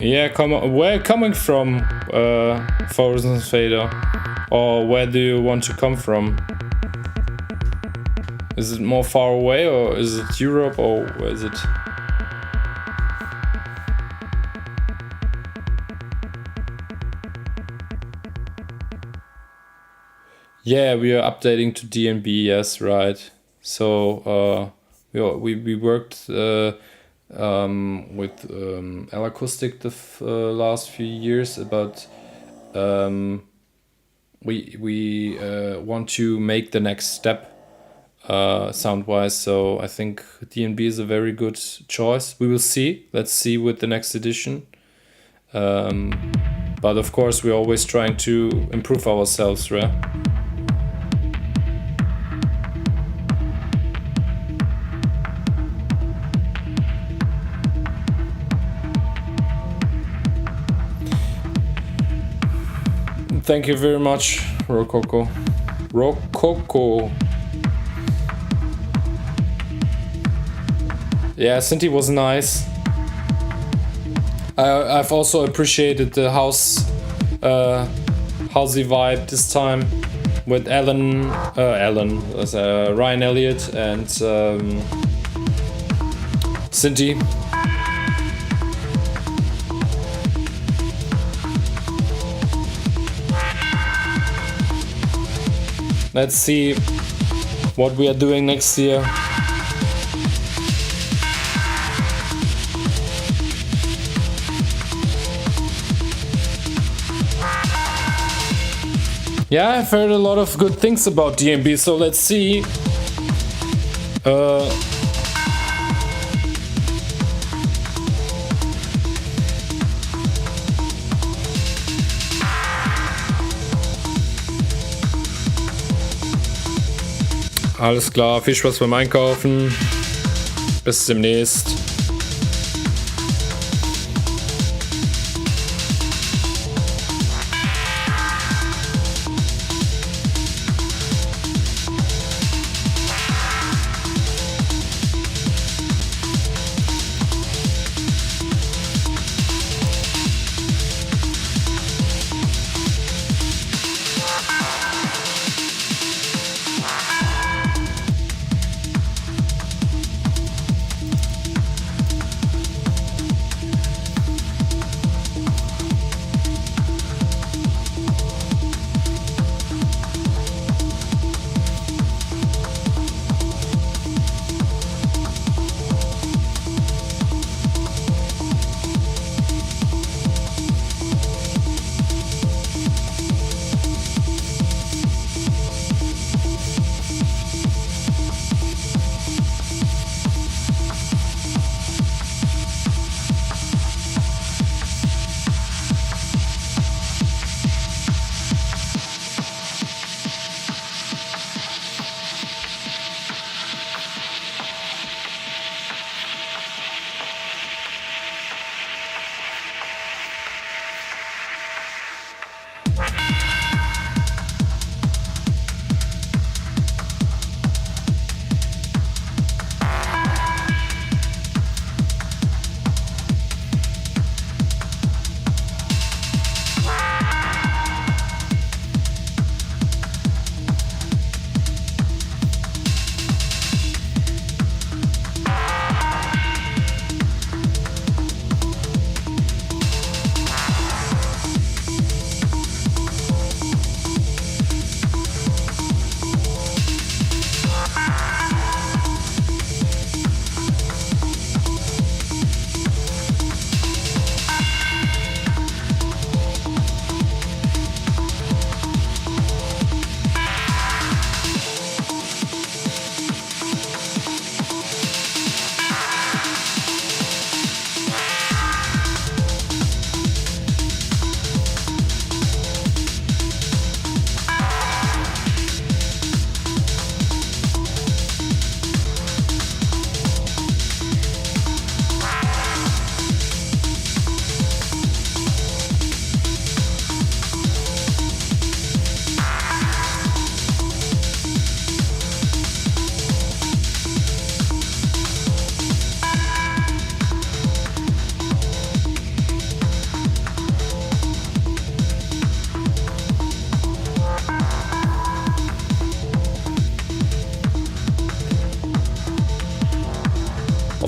Yeah, where coming from, Frozen Fader? Or where do you want to come from? Is it more far away, or is it Europe, or where is it? Yeah, we are updating to DNB, yes, right. So we worked with L Acoustic the last few years, but we want to make the next step sound-wise. So I think DNB is a very good choice. We will see. Let's see with the next edition. But of course, we're always trying to improve ourselves, right? Thank you very much, Rococo. Yeah, Cinti was nice. I've also appreciated the housey vibe this time with Ryan Elliott and Cinti. Let's see what we are doing next year. Yeah, I've heard a lot of good things about DNB, so let's see. Alles klar, viel Spaß beim Einkaufen. Bis demnächst.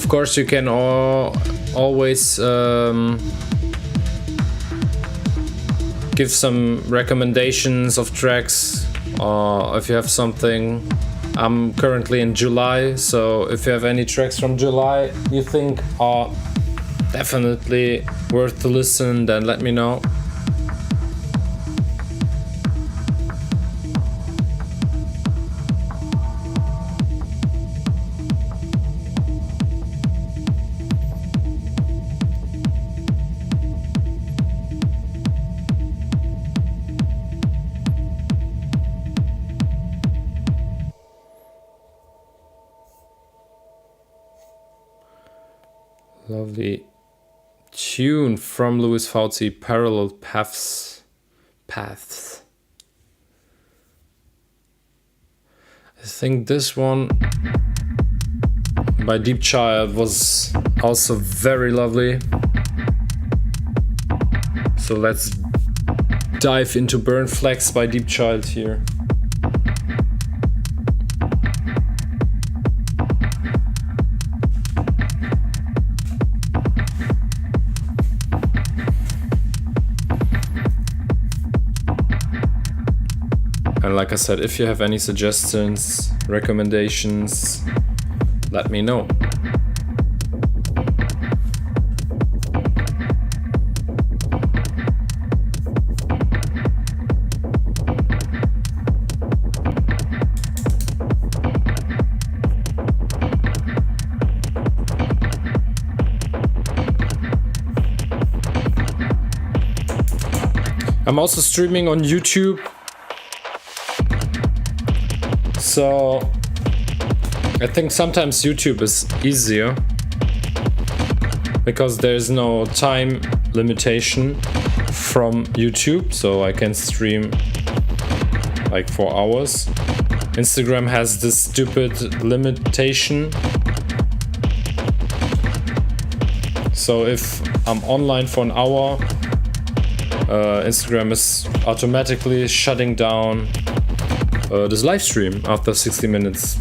Of course, you can always give some recommendations of tracks, if you have something. I'm currently in July, so if you have any tracks from July you think are definitely worth to listen, then let me know. Lovely tune from Louis Fauci, Parallel Paths. I think this one by Deep Child was also very lovely. So let's dive into Burn Flex by Deep Child here. And like I said, if you have any suggestions, recommendations, let me know. I'm also streaming on YouTube. So I think sometimes YouTube is easier because there's no time limitation from YouTube, so I can stream like 4 hours. Instagram has this stupid limitation. So if I'm online for an hour, Instagram is automatically shutting down this live stream after 60 minutes.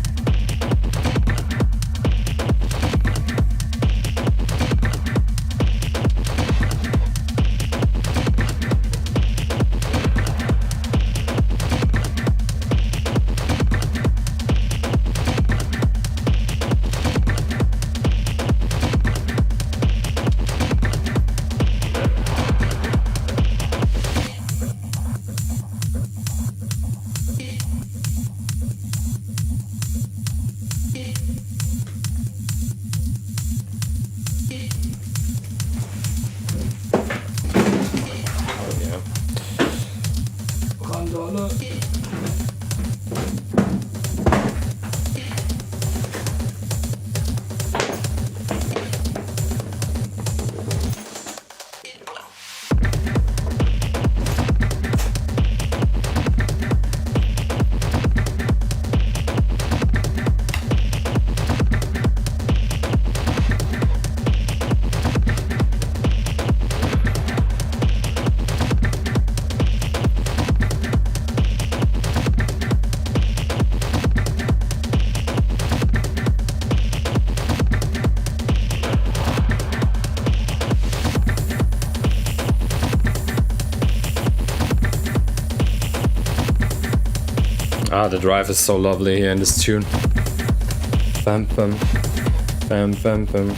Ah, the drive is so lovely here in this tune. Bam bam, bam bam bam.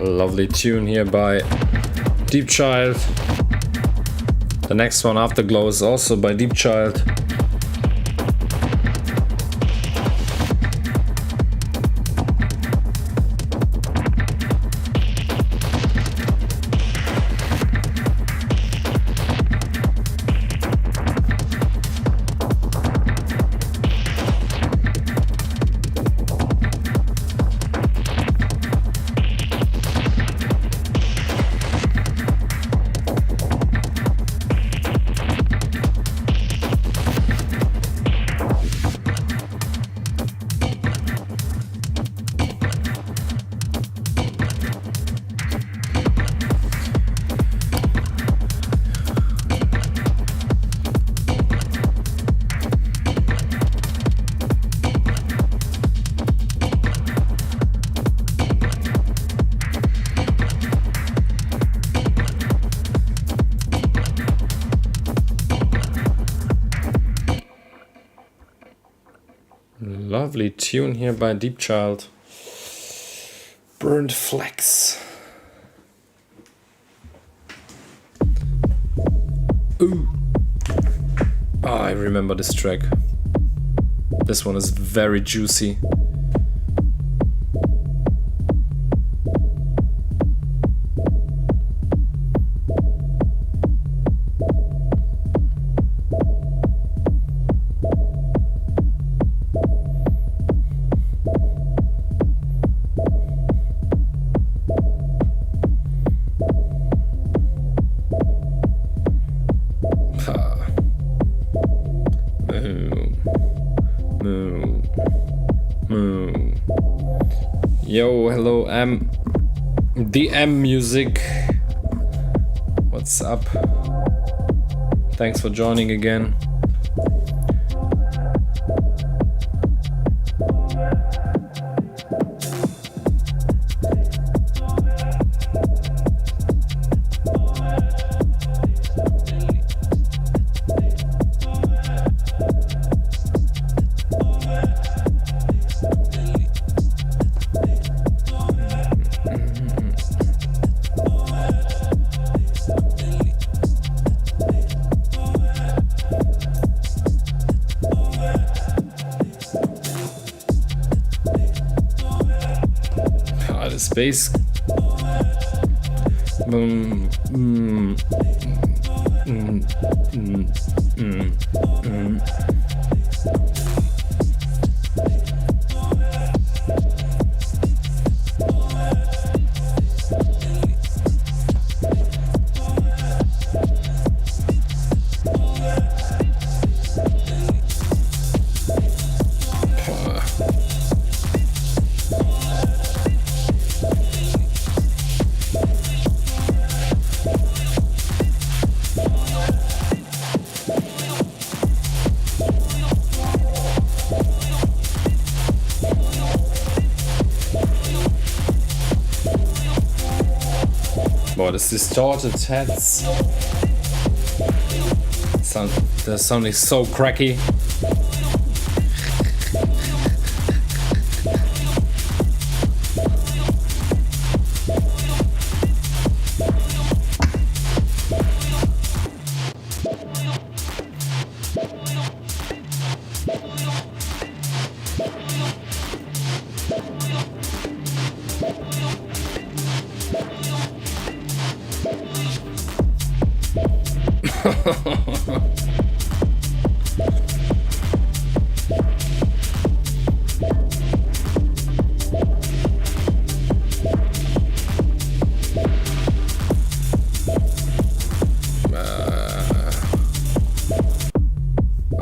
Lovely tune here by Deep Child. The next one, Afterglow, is also by Deep Child. Lovely tune here by Deep Child. Burnt Flex. Ooh. Oh, I remember this track. This one is very juicy. Yo, hello, DM Music. What's up? Thanks for joining again. Bass. This distorted heads. They're sounding so cracky.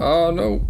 Oh no.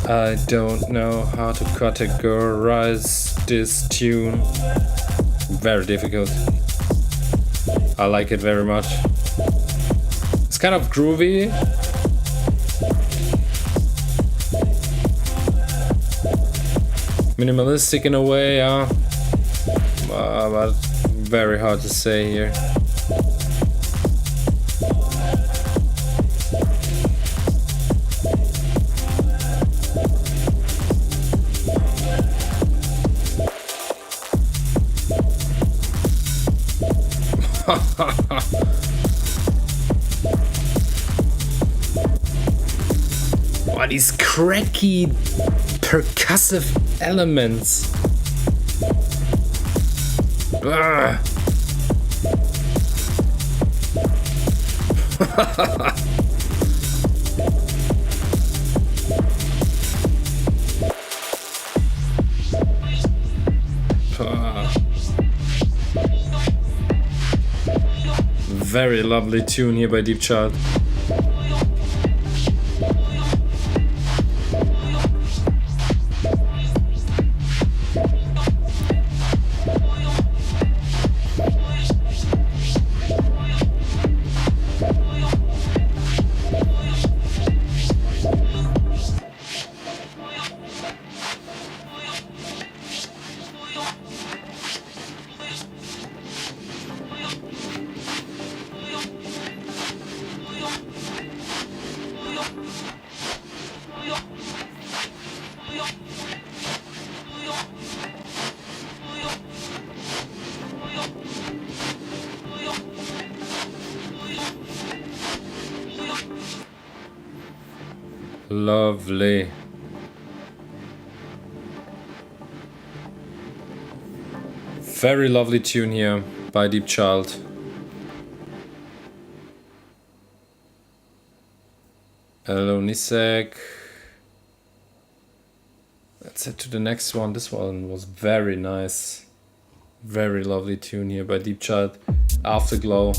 I don't know how to categorize this tune. Very difficult. I like it very much. It's kind of groovy. Minimalistic in a way, yeah. But very hard to say here. Wow, these cracky percussive elements. Ah. Very lovely tune here by Deep Child. Lovely. Very lovely tune here by Deep Child. Hello Nisek. Let's head to the next one. This one was very nice. Very lovely tune here by Deep Child. Afterglow.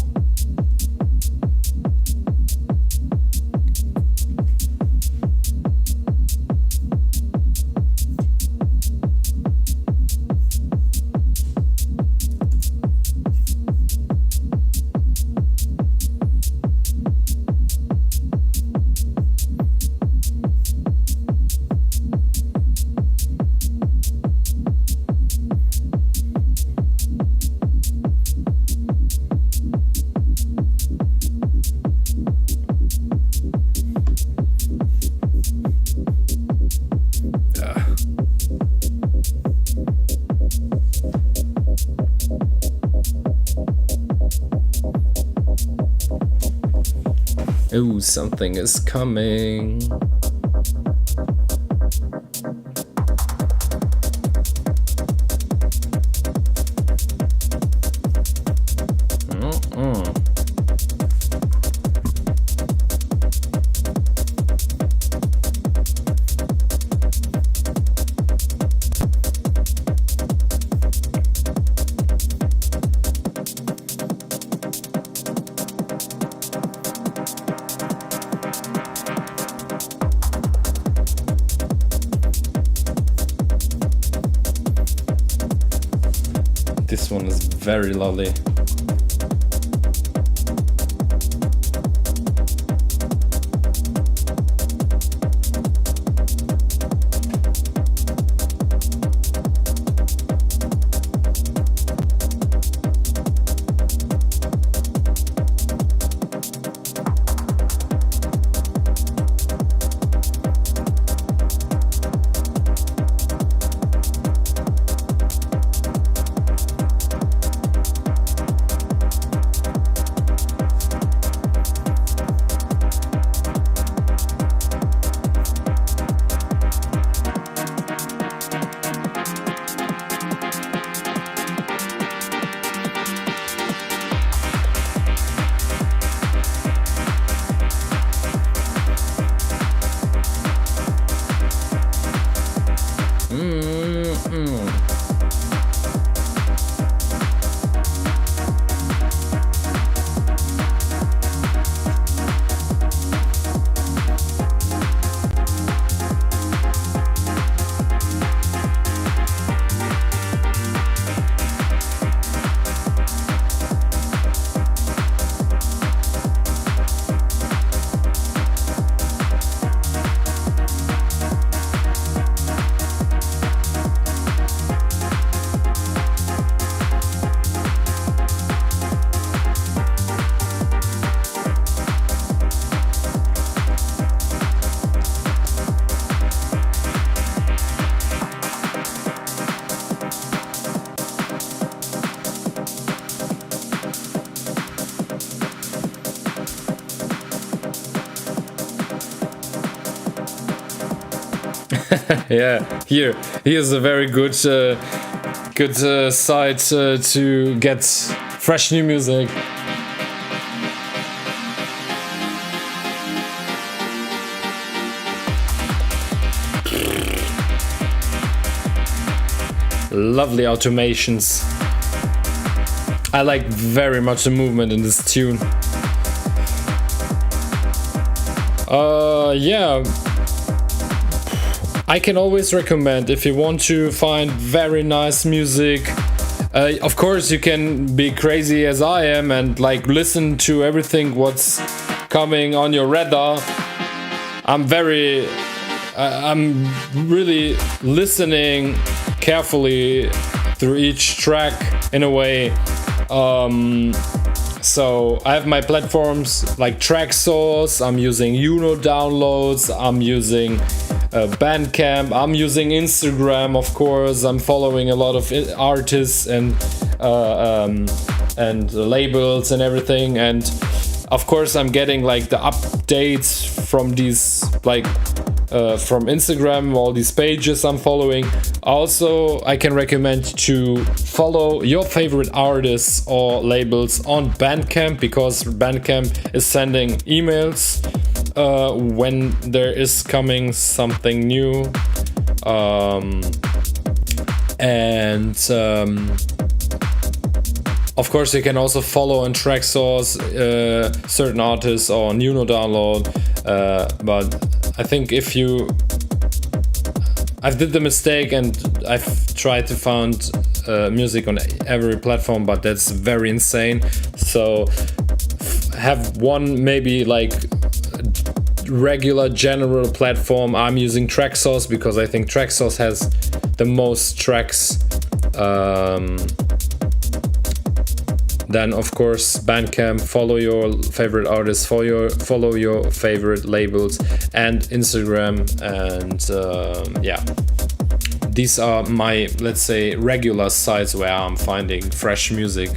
Ooh, something is coming. This one is very lovely. Yeah, here's a very good site to get fresh new music. Lovely automations. I like very much the movement in this tune. Yeah, I can always recommend if you want to find very nice music. Of course, you can be crazy as I am and like listen to everything what's coming on your radar. I'm really listening carefully through each track in a way. So I have my platforms like Tracksource, I'm using Downloads, I'm using Bandcamp, I'm using Instagram, of course. I'm following a lot of artists and labels and everything, and of course I'm getting like the updates from these like from Instagram, all these pages I'm following. Also, I can recommend to follow your favorite artists or labels on Bandcamp, because Bandcamp is sending emails when there is coming something new. Of course, you can also follow on Tracksource certain artists or Download, but I think I've did the mistake and I've tried to find music on every platform, but that's very insane. So have one maybe like regular general platform. I'm using Tracksource because I think Tracksource has the most tracks. Then of course Bandcamp, follow your favorite artists, follow your favorite labels, and Instagram, and yeah, these are my, let's say, regular sites where I'm finding fresh music,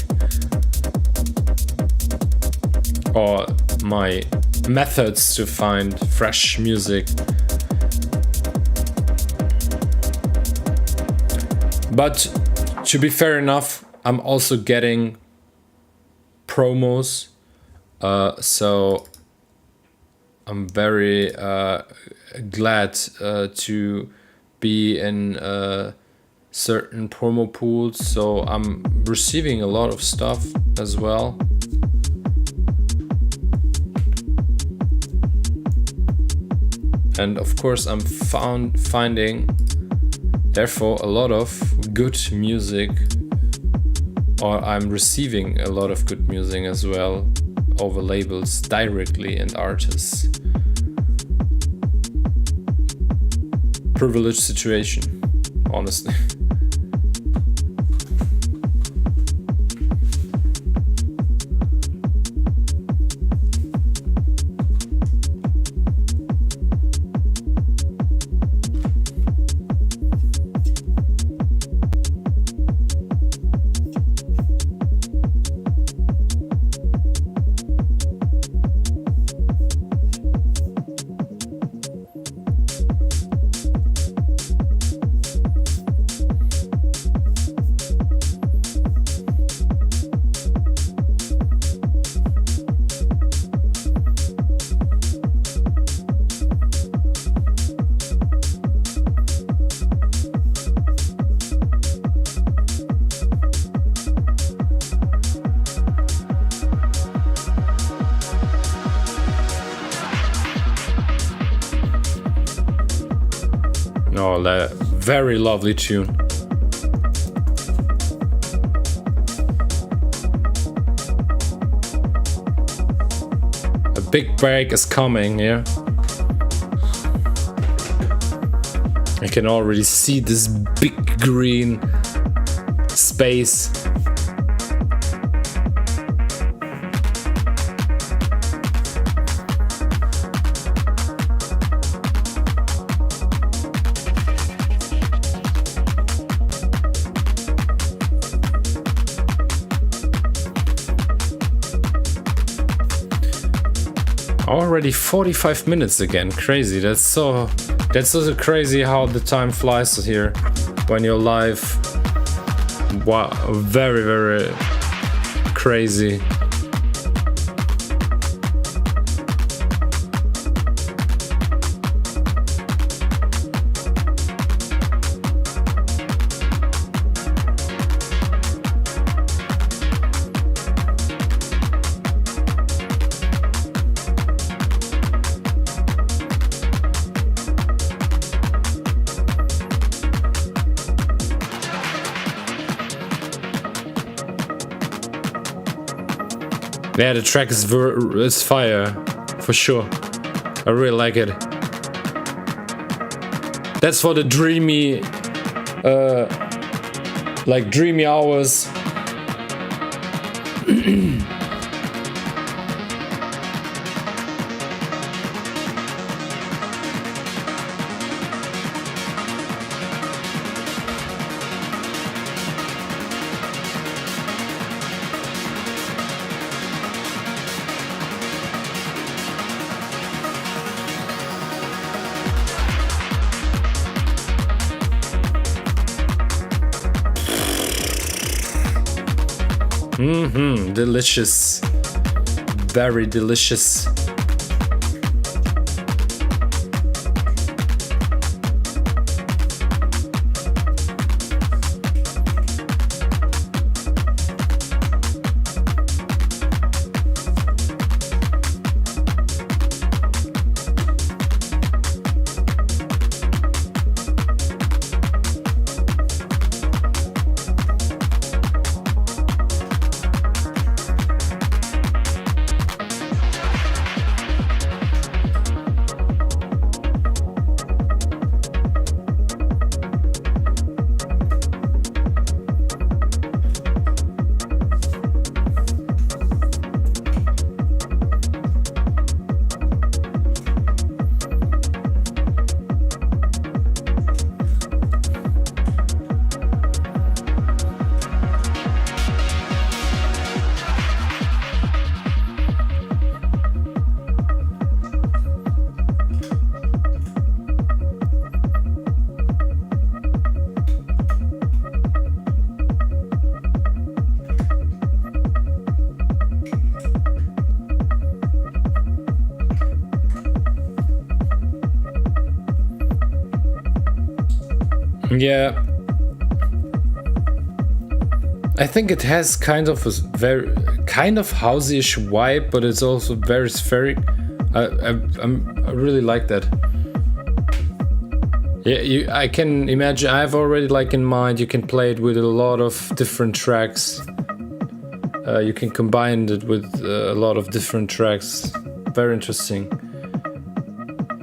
or my methods to find fresh music. But to be fair enough, I'm also getting promos, so I'm very glad to be in certain promo pools, so I'm receiving a lot of stuff as well. And of course I'm finding therefore a lot of good music, or I'm receiving a lot of good music as well over labels directly and artists. Privileged situation, honestly. Oh, that very lovely tune. A big break is coming, yeah. I can already see this big green space. Already 45 minutes again, crazy, that's so That's also crazy how the time flies here when you're live. Wow, very, very crazy. Yeah, the track is fire, for sure. I really like it. That's for the dreamy, like dreamy hours. Delicious. Very delicious. Yeah, I think it has kind of a very kind of housey-ish vibe, but it's also very spheric. I really like that. Yeah, I can imagine. I have already like in mind. You can play it with a lot of different tracks. You can combine it with a lot of different tracks. Very interesting.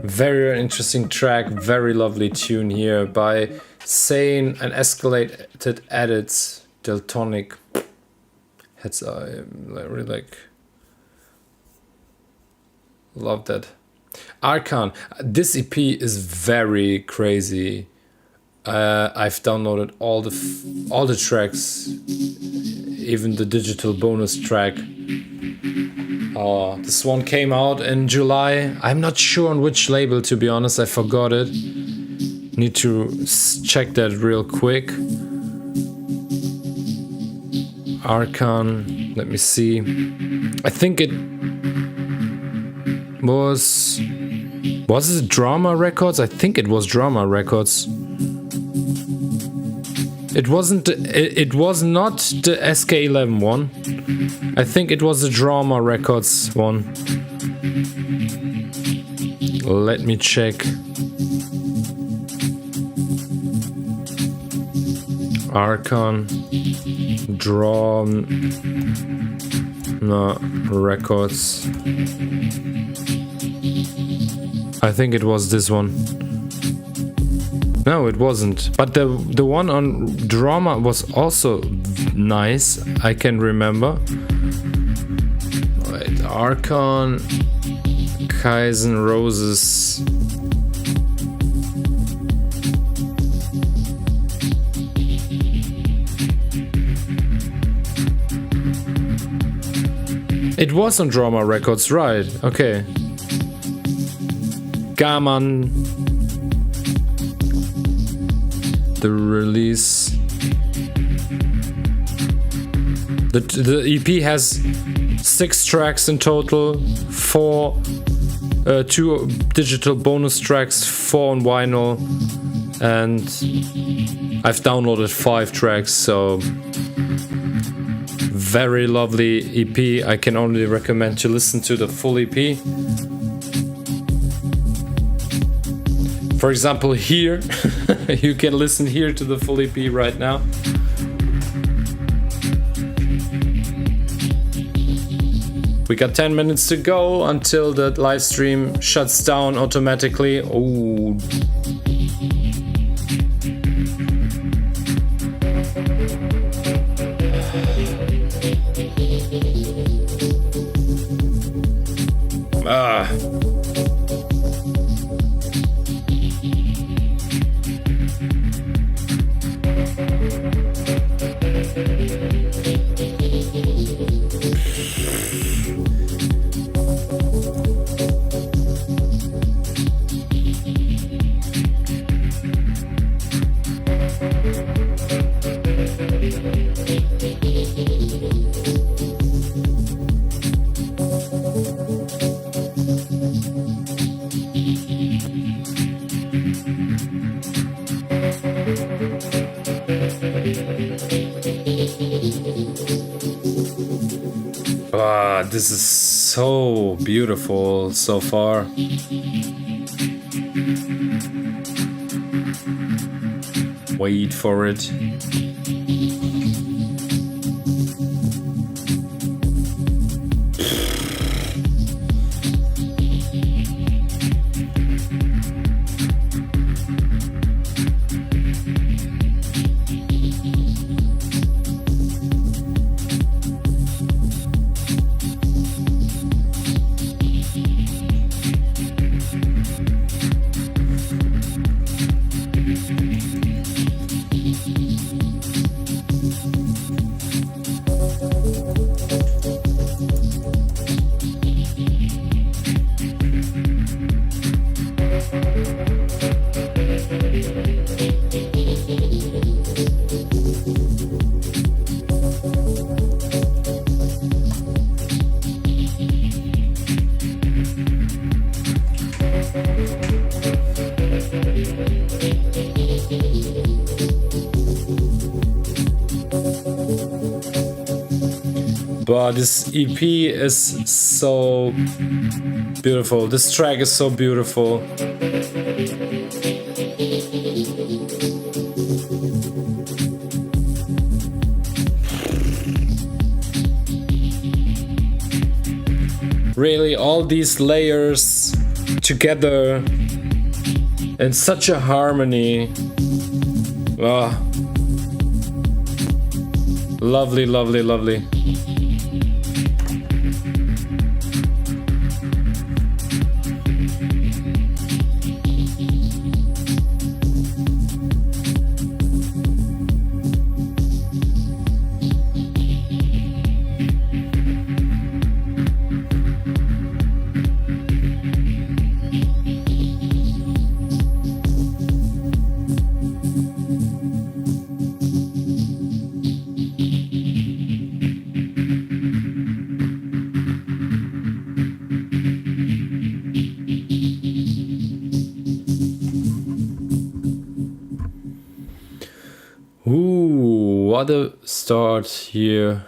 Very interesting track. Very lovely tune here by Sane and Escalated Edits Deltonic. It's I really like. Love that. Archon. This EP is very crazy. I've downloaded all the tracks, even the digital bonus track. This one came out in July. I'm not sure on which label, to be honest. I forgot it. Need to check that real quick. Archon. Let me see. I think it was it Drama Records? I think it was Drama Records. It wasn't. It was not the SK11 one. I think it was the Drama Records one. Let me check. Archon Drama Records. I think it was this one. No, it wasn't. But the one on Drama was also nice. I can remember. Wait, Archon, Kaizen Roses. It was on Drama Records, right? Okay. Gaman the release. The EP has 6 tracks in total, 2 digital bonus tracks, 4 on vinyl, and I've downloaded 5 tracks, so very lovely EP. I can only recommend to listen to the full EP. For example, here, you can listen here to the full EP right now. We got 10 minutes to go until the live stream shuts down automatically. Oh. Ah. This is so beautiful so far. Wait for it. But this EP is so beautiful. This track is so beautiful. Really, all these layers together in such a harmony. Ah. Lovely, lovely, lovely. What a start here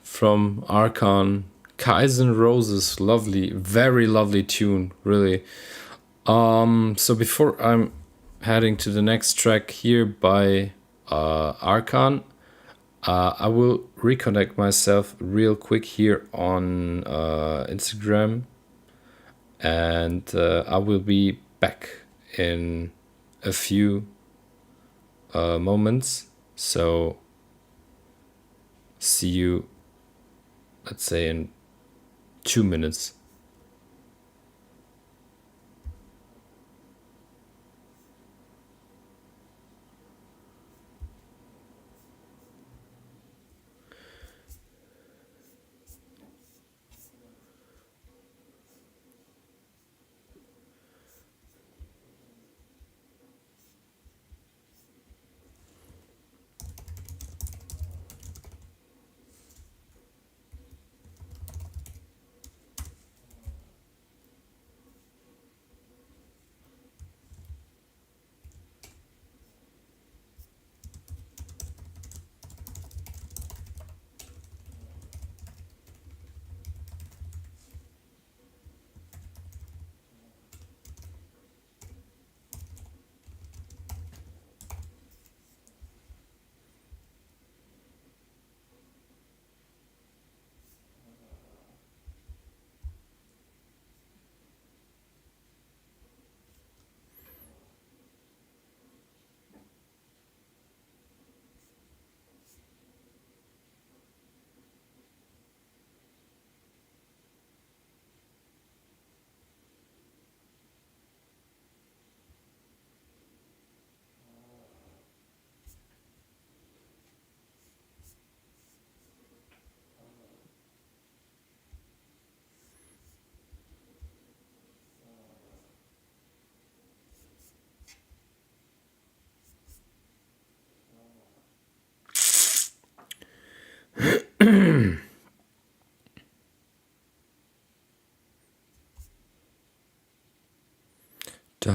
from Archon. Kaizen Roses, lovely, very lovely tune, really. So before I'm heading to the next track here by Archon, I will reconnect myself real quick here on Instagram, and I will be back in a few moments. So see you, let's say, in 2 minutes.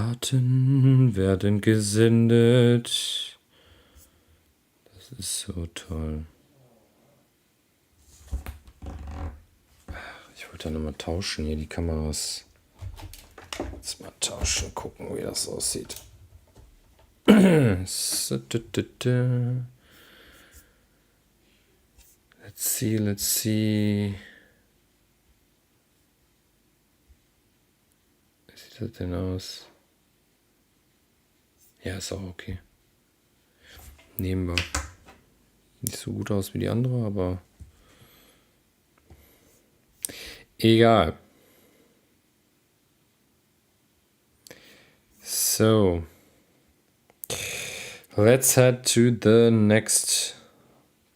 Daten werden gesendet. Das ist so toll. Ich wollte dann nochmal tauschen hier die Kameras. Jetzt mal tauschen, gucken, wie das aussieht. So, let's see. Wie sieht das denn aus? Ja, ist auch okay. Nehmen wir. Nicht so gut aus wie die andere, aber egal. So, let's head to the next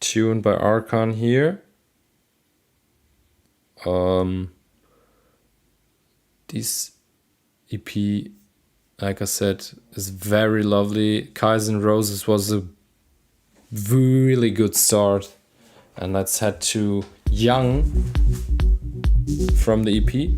tune by Archon here. This EP, like I said, is very lovely. Kaizen Roses was a really good start. And let's head to Young from the EP.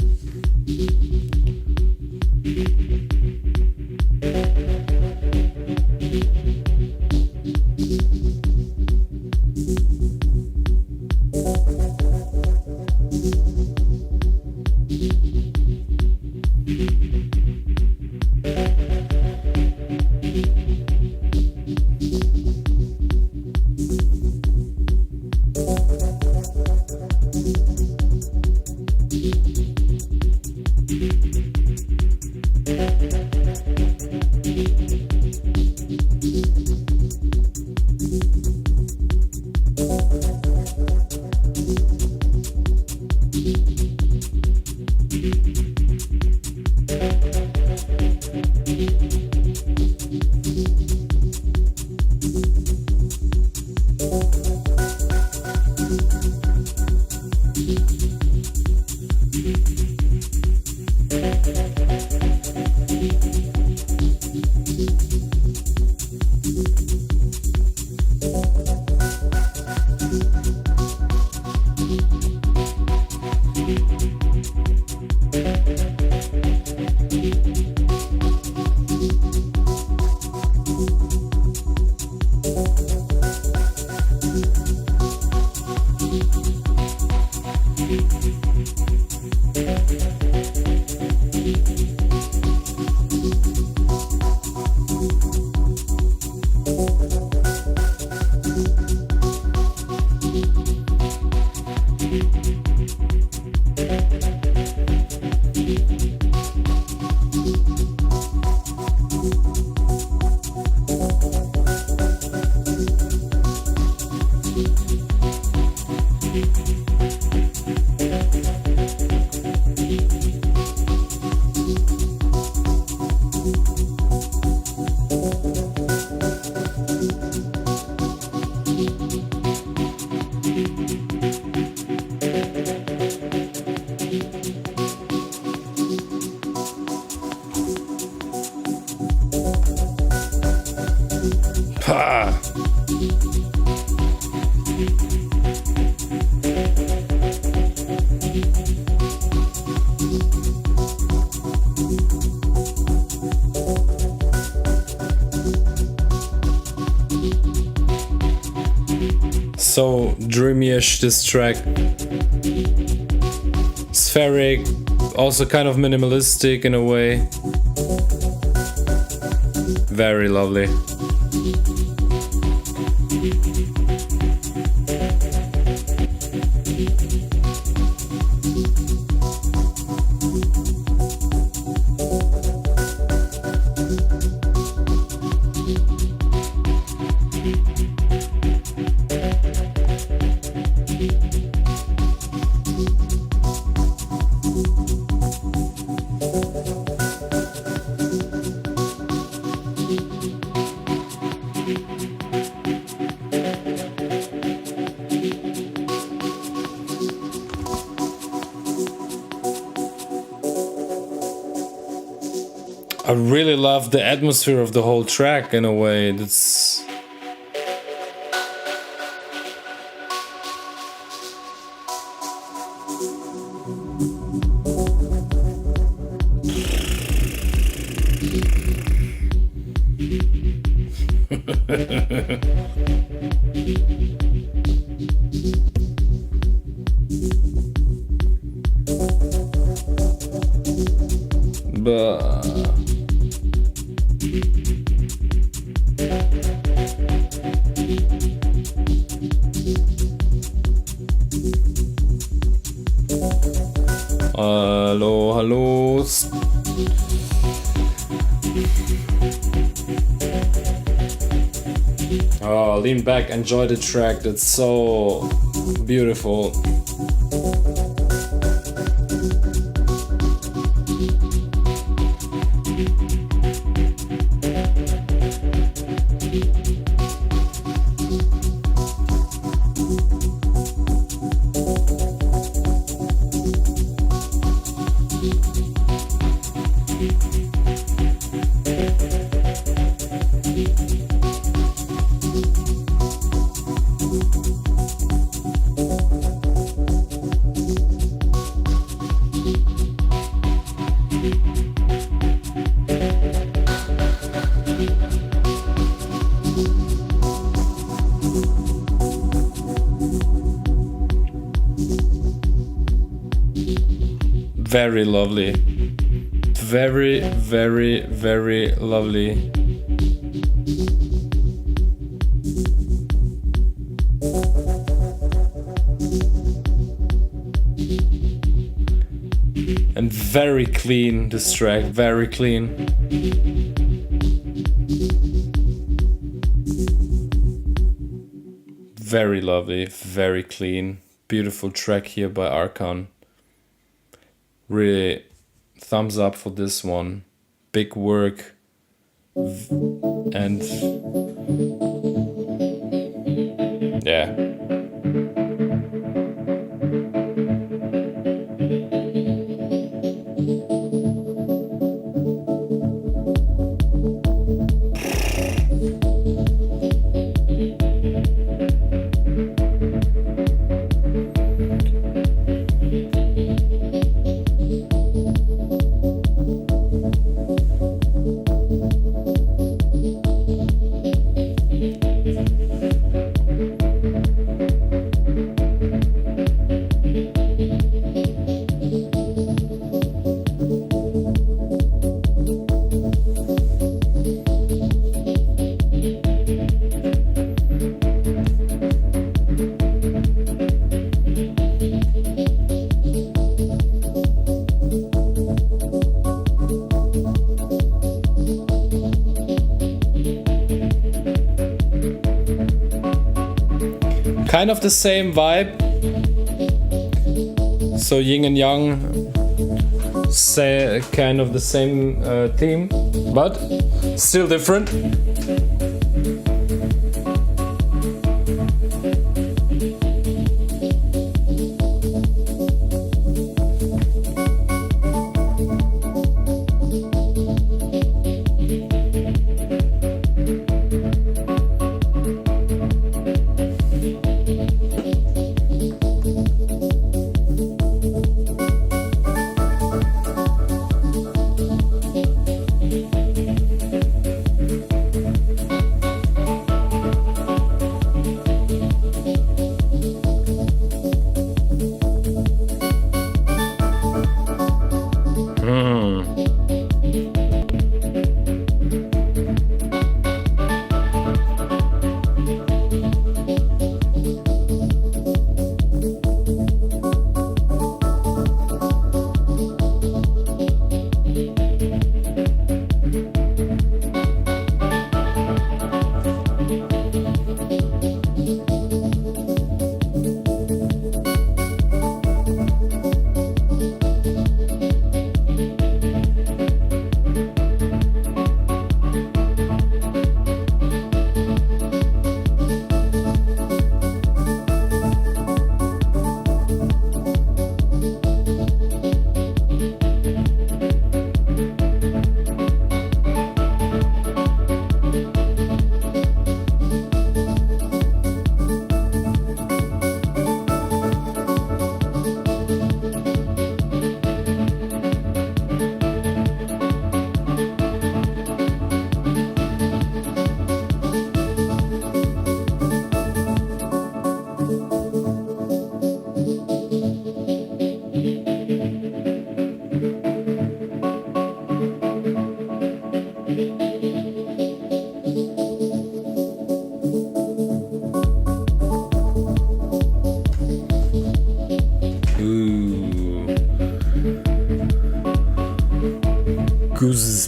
Ha! So dreamy-ish, this track. Spheric, also kind of minimalistic in a way. Very lovely. I really love the atmosphere of the whole track in a way. That's But hello, hello. Oh, lean back, enjoy the track. That's so beautiful. Very lovely. Very, very, very lovely. And very clean, this track, very clean. Very lovely, very clean. Beautiful track here by Archon. Really, thumbs up for this one. Big work. And yeah. Kind of the same vibe. So yin and yang, say kind of the same theme, but still different.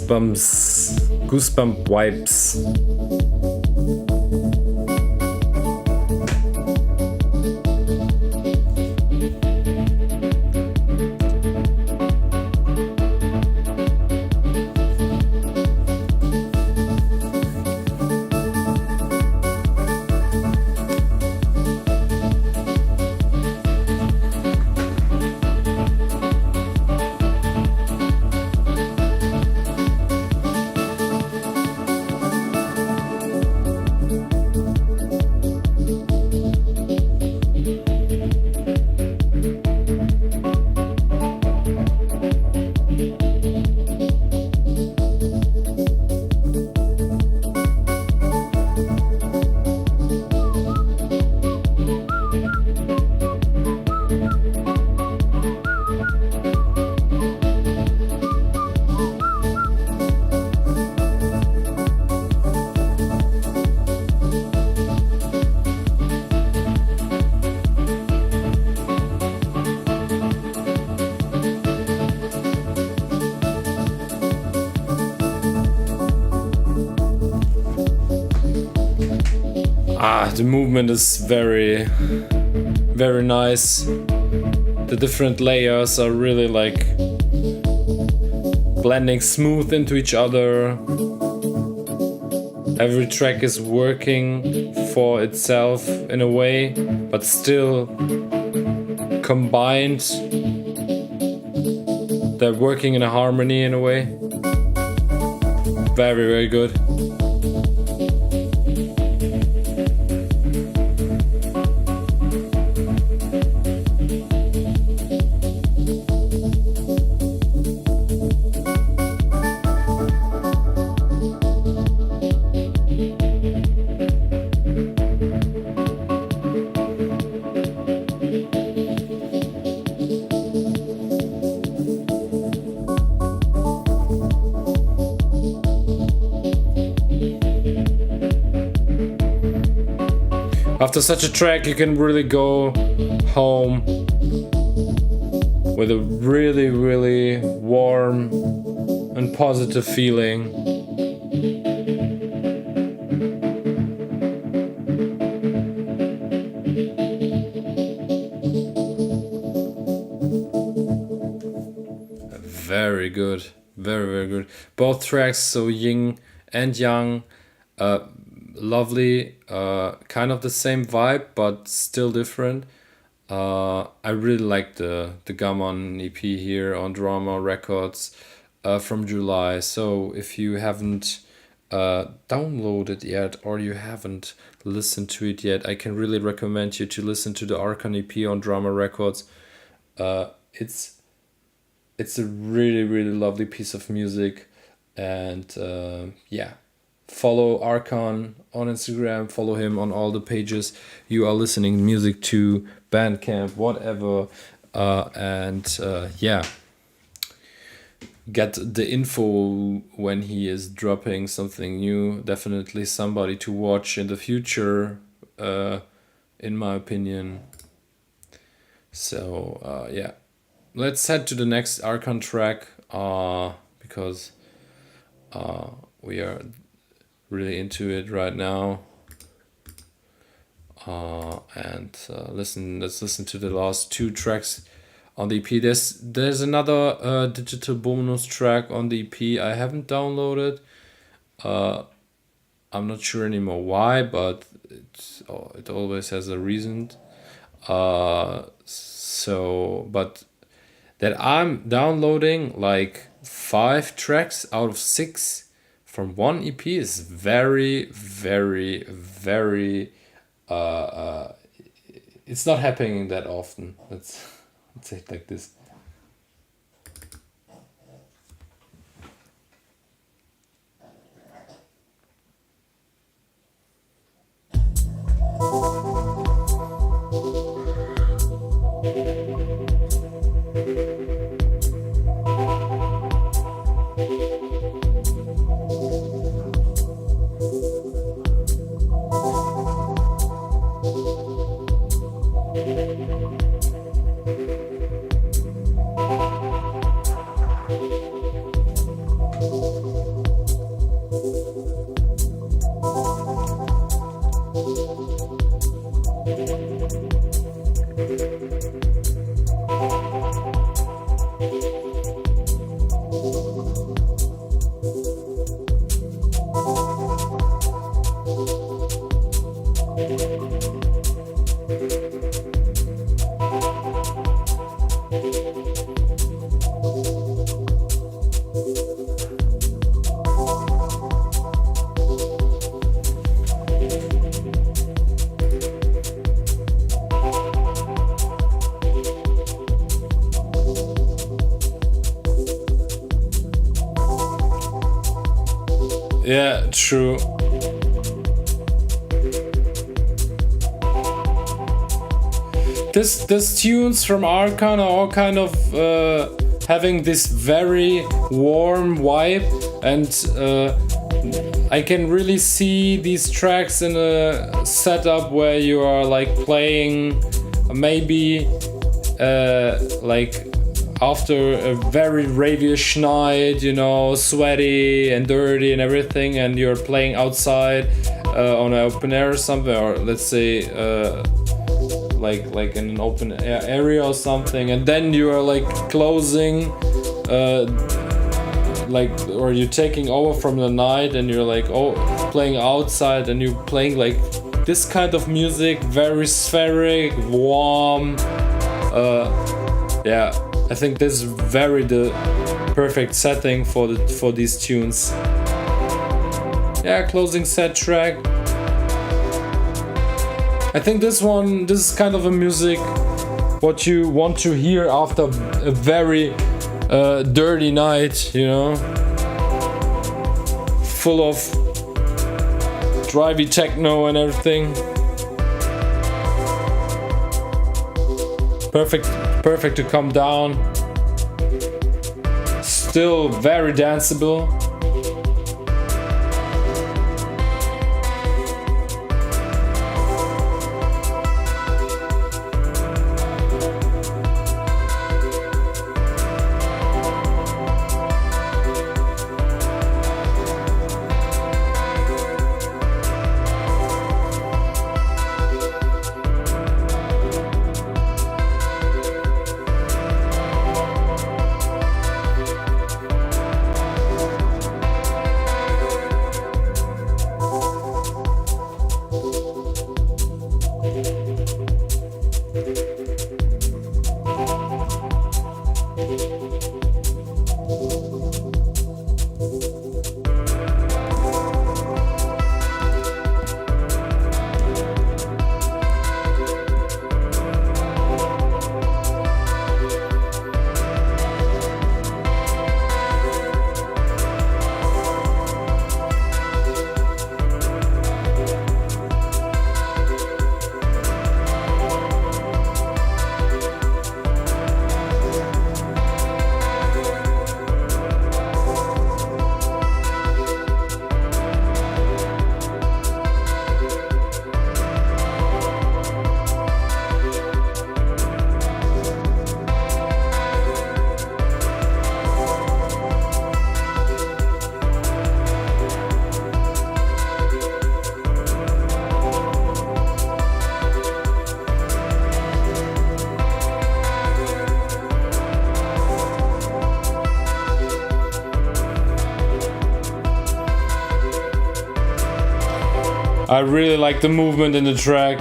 goosebump vibes. The movement is very, very nice. The different layers are really like blending smooth into each other. Every track is working for itself in a way, but still combined. They're working in a harmony in a way. Very, very good. After such a track, you can really go home with a really, really warm and positive feeling. Very good, very, very good. Both tracks, so yin and yang, lovely, kind of the same vibe, but still different. I really like the Gammon EP here on Drama Records from July. So if you haven't downloaded yet or you haven't listened to it yet, I can really recommend you to listen to the Archon EP on Drama Records. It's a really, really lovely piece of music, and yeah. Follow Archon on Instagram, follow him on all the pages you are listening music to, Bandcamp, whatever, and yeah, get the info when he is dropping something new. Definitely somebody to watch in the future, in my opinion. So yeah, let's head to the next Archon track, because we are really into it right now, and let's listen to the last two tracks on the EP. There's another digital bonus track on the EP I haven't downloaded. I'm not sure anymore why, but it always has a reason. So but that I'm downloading like 5 tracks out of 6 from one EP is very, very, very. It's not happening that often. Let's say it like this. Yeah, true. This tunes from Archon are all kind of having this very warm vibe, and I can really see these tracks in a setup where you are like playing maybe like after a very ravish night, you know, sweaty and dirty and everything, and you're playing outside on an open air or something, or let's say like in an open area or something, and then you are like closing like, or you're taking over from the night and you're like playing outside, and you're playing like this kind of music, very spheric, warm. Yeah, I think this is very the perfect setting for these tunes. Yeah, closing set track. I think this is kind of a music what you want to hear after a very dirty night, you know, full of drivey techno and everything. Perfect to come down. Still very danceable. I really like the movement in the track.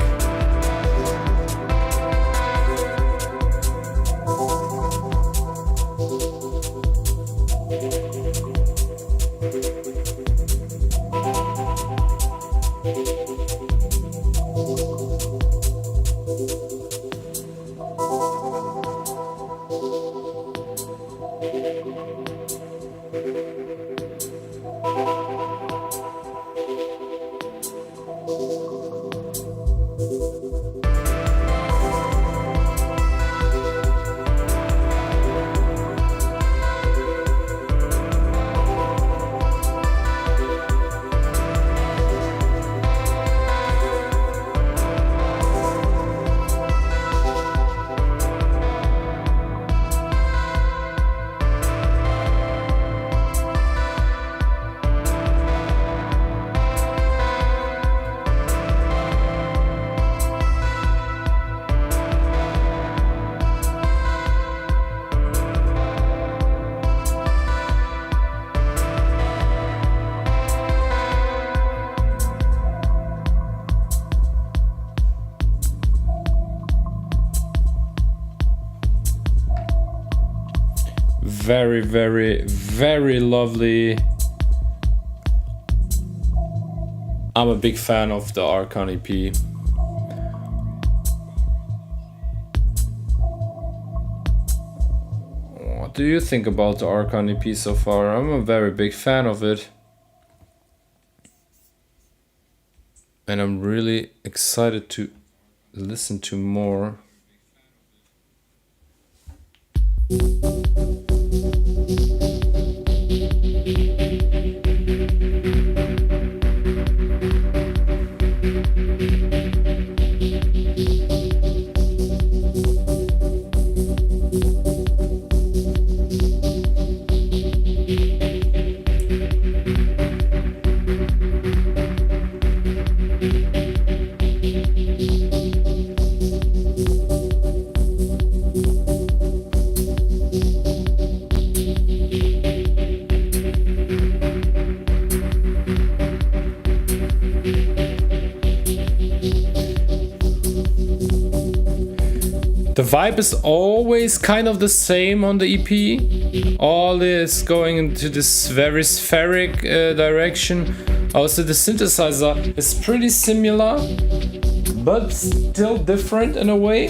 very, very, very lovely. I'm a big fan of the Archon EP. What do you think about the Archon EP so far? I'm a very big fan of it. And I'm really excited to listen to more. The vibe is always kind of the same on the EP. All is going into this very spheric direction. Also, the synthesizer is pretty similar, but still different in a way.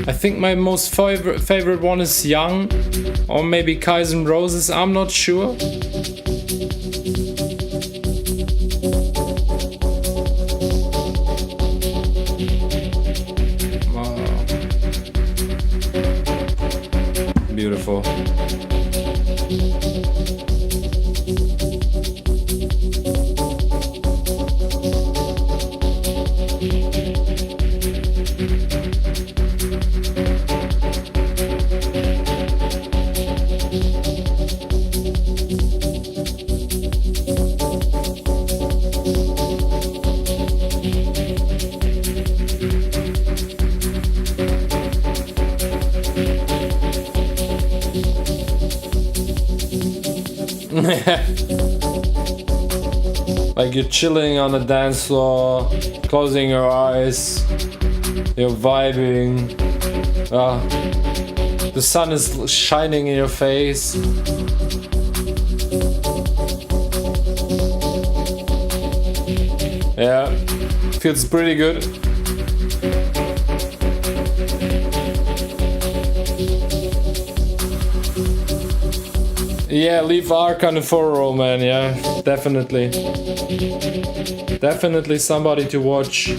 I think my most favorite one is Young, or maybe Kaizen Roses, I'm not sure. Beautiful. Like you're chilling on the dance floor, closing your eyes, you're vibing. The sun is shining in your face. Yeah, feels pretty good. Yeah, leave Archon in roll, man. Yeah, definitely. Definitely somebody to watch.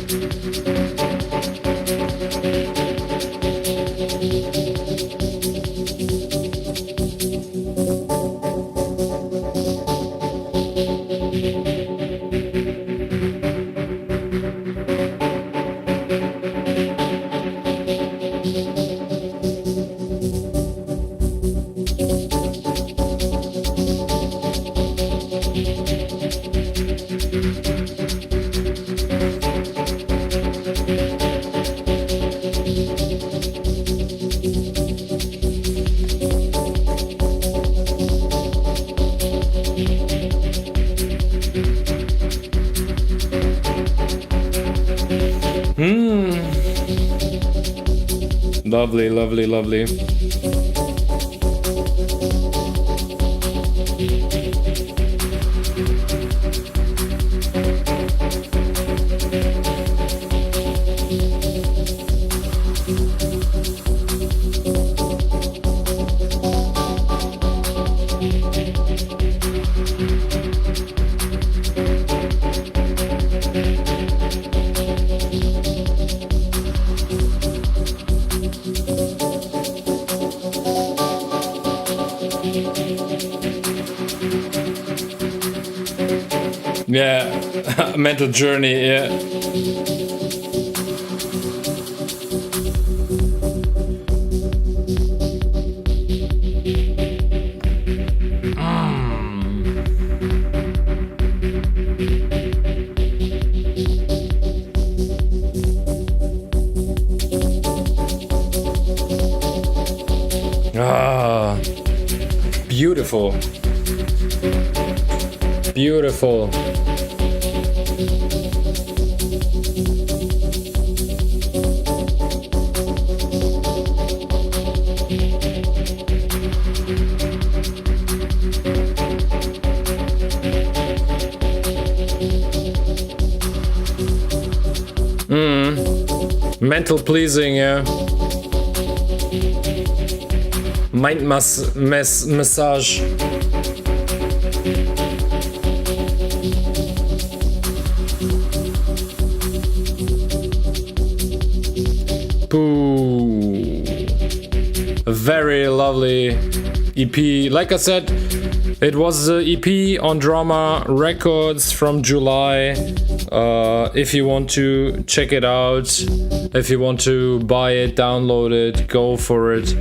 Lovely, lovely, lovely. Yeah, mental journey, yeah. Ah, beautiful. Beautiful. Mental pleasing, yeah. Mind massage. Boo. A very lovely EP. Like I said, it was the EP on Drama Records from July. If you want to check it out, if you want to buy it, download it, go for it.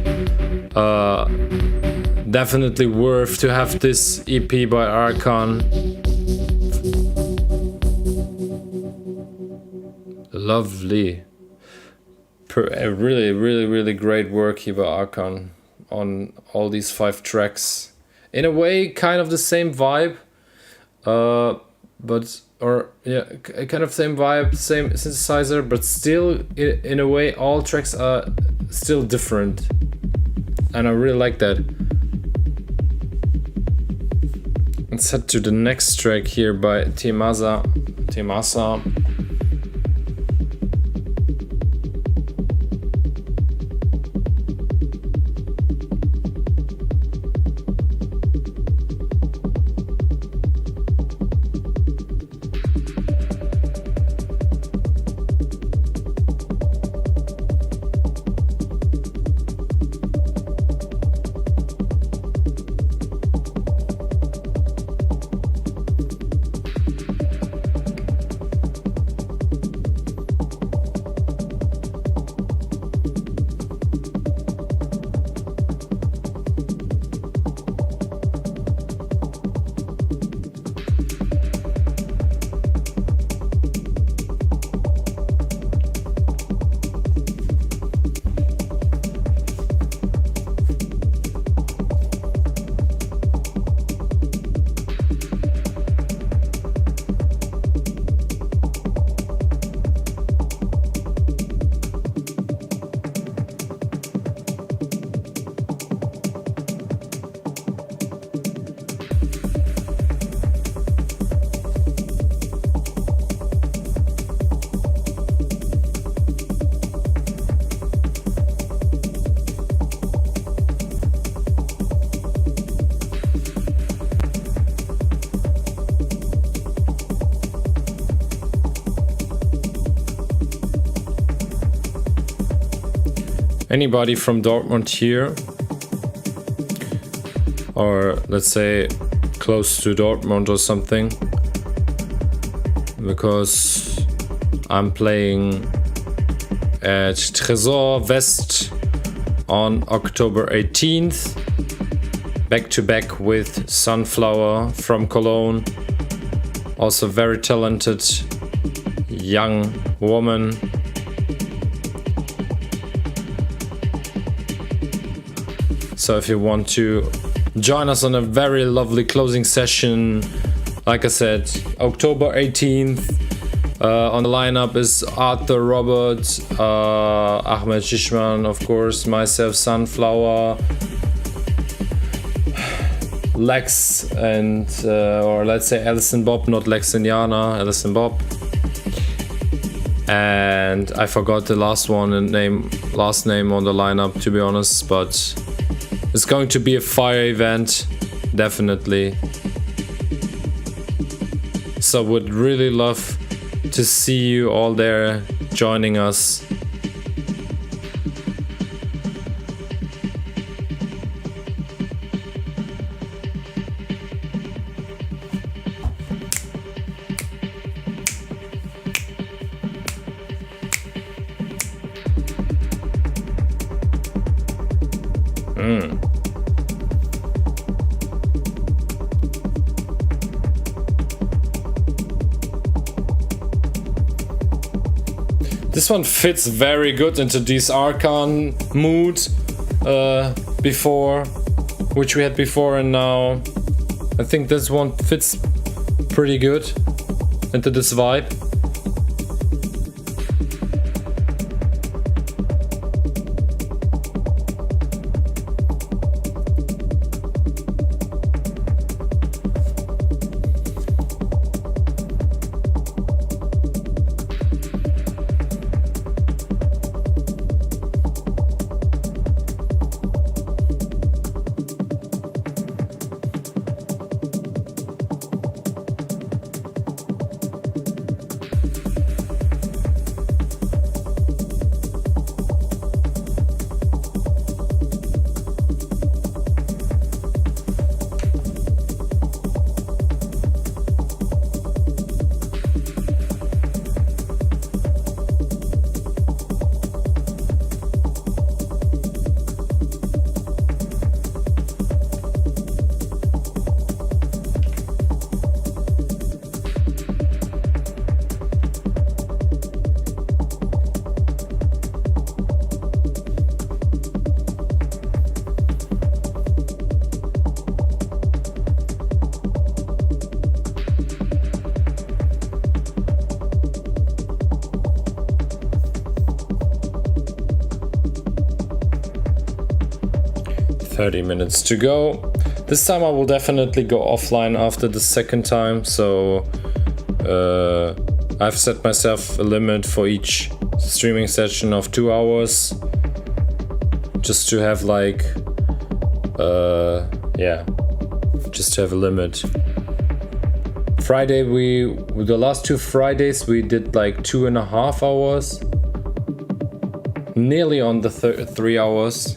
Definitely worth to have this EP by Archon. Lovely. Really great work here by Archon on all these 5 tracks. In a way, kind of the same vibe, kind of same vibe, same synthesizer, but still, in a way, all tracks are still different, and I really like that. Let's head to the next track here by Temasa. Anybody from Dortmund here, or let's say close to Dortmund or something, because I'm playing at Tresor West on October 18th, back to back with Sunflower from Cologne, also very talented young woman. So if you want to join us on a very lovely closing session, like I said, October 18th, on the lineup is Arthur Robert, Ahmed Shishman, of course, myself, Sunflower, Lex, and or let's say Alison Bob, not Lex and Yana, Alison Bob. And I forgot the last name on the lineup, to be honest, but it's going to be a fire event, definitely. So would really love to see you all there joining us. This one fits very good into this Archon mood before, which we had before and now. I think this one fits pretty good into this vibe. 30 minutes to go. This time I will definitely go offline after the second time, so I've set myself a limit for each streaming session of 2 hours, just to have like just to have a limit. Friday, the last 2 Fridays we did like 2.5 hours, nearly on the 3 hours,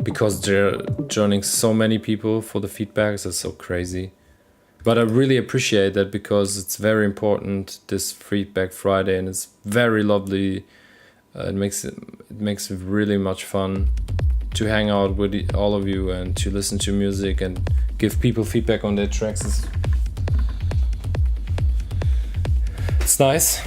because they're joining so many people for the feedbacks. It's so crazy, but I really appreciate that because it's very important, this Feedback Friday, and it's very lovely. It makes it really much fun to hang out with all of you and to listen to music and give people feedback on their tracks. It's nice.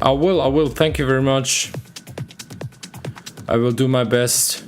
I will. Thank you very much. I will do my best.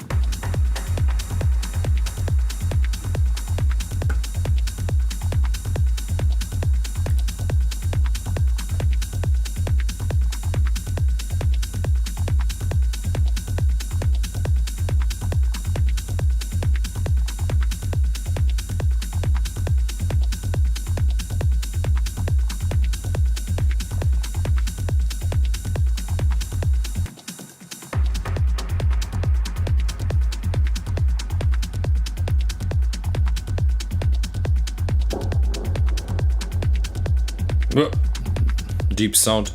Deep sound.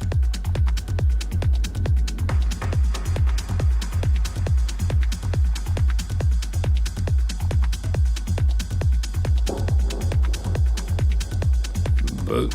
But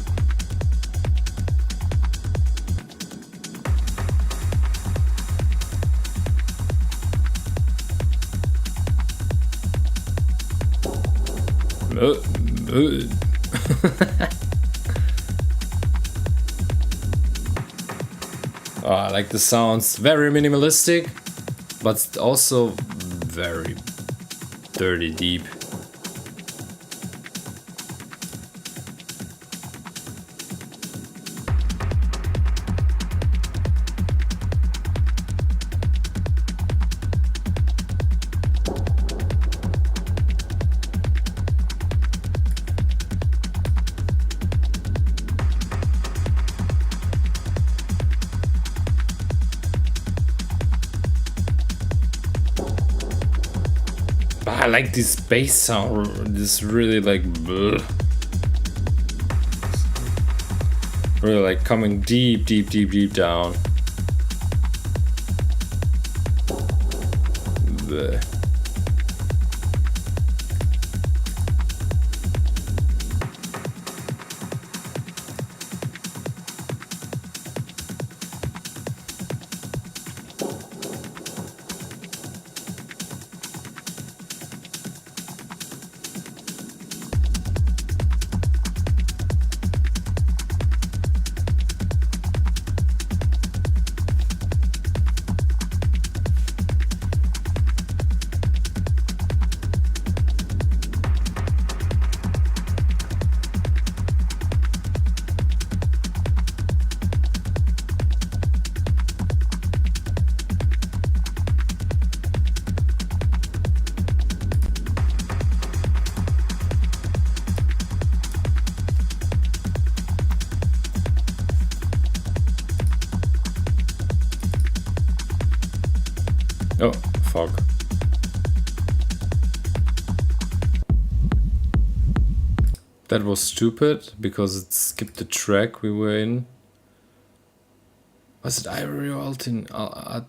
oh, I like the sounds. Very minimalistic, but also very dirty deep. I like this bass sound. This really like really like coming deep down. Blech. Oh, fuck. That was stupid because it skipped the track we were in. Was it Ivory or Etnias?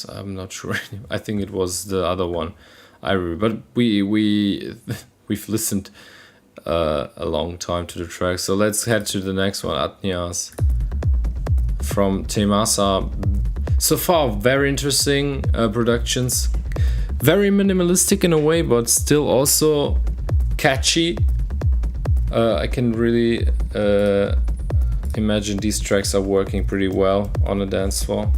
I'm not sure. I think it was the other one, Ivory. But we've listened a long time to the track. So let's head to the next one, Atnias from Temasa. So far, very interesting productions. Very minimalistic in a way, but still also catchy. I can really imagine these tracks are working pretty well on a dance floor.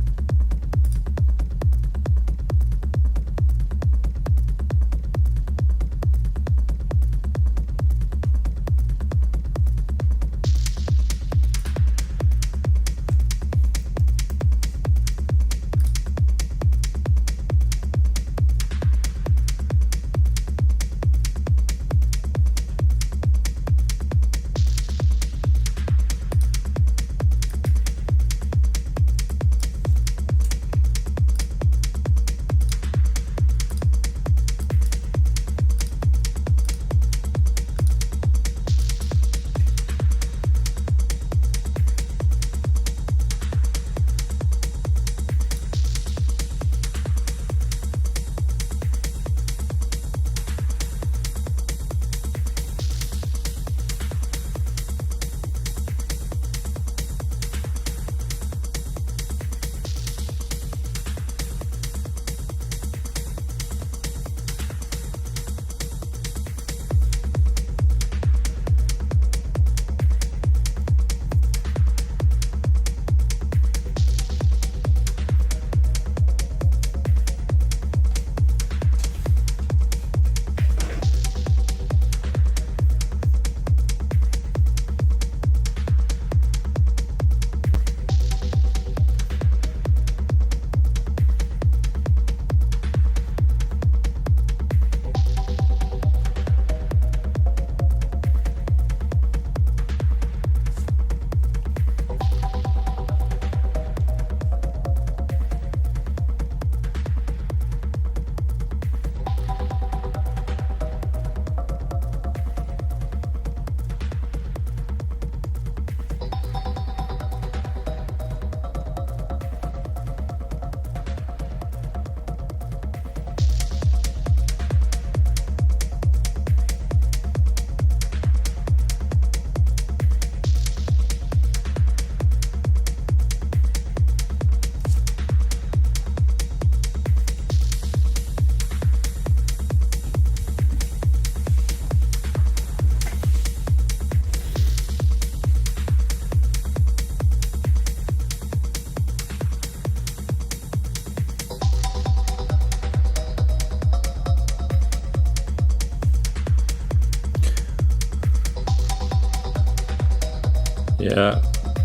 Yeah,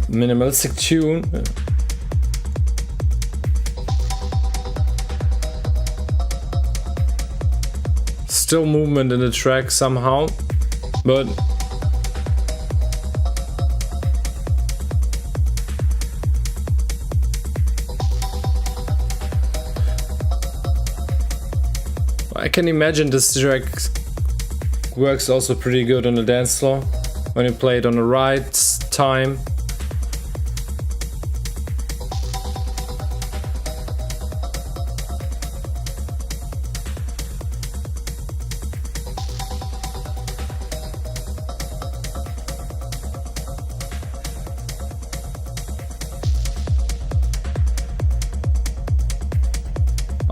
minimalistic tune. Still movement in the track somehow, but I can imagine this track works also pretty good on the dance floor when you play it on the right time.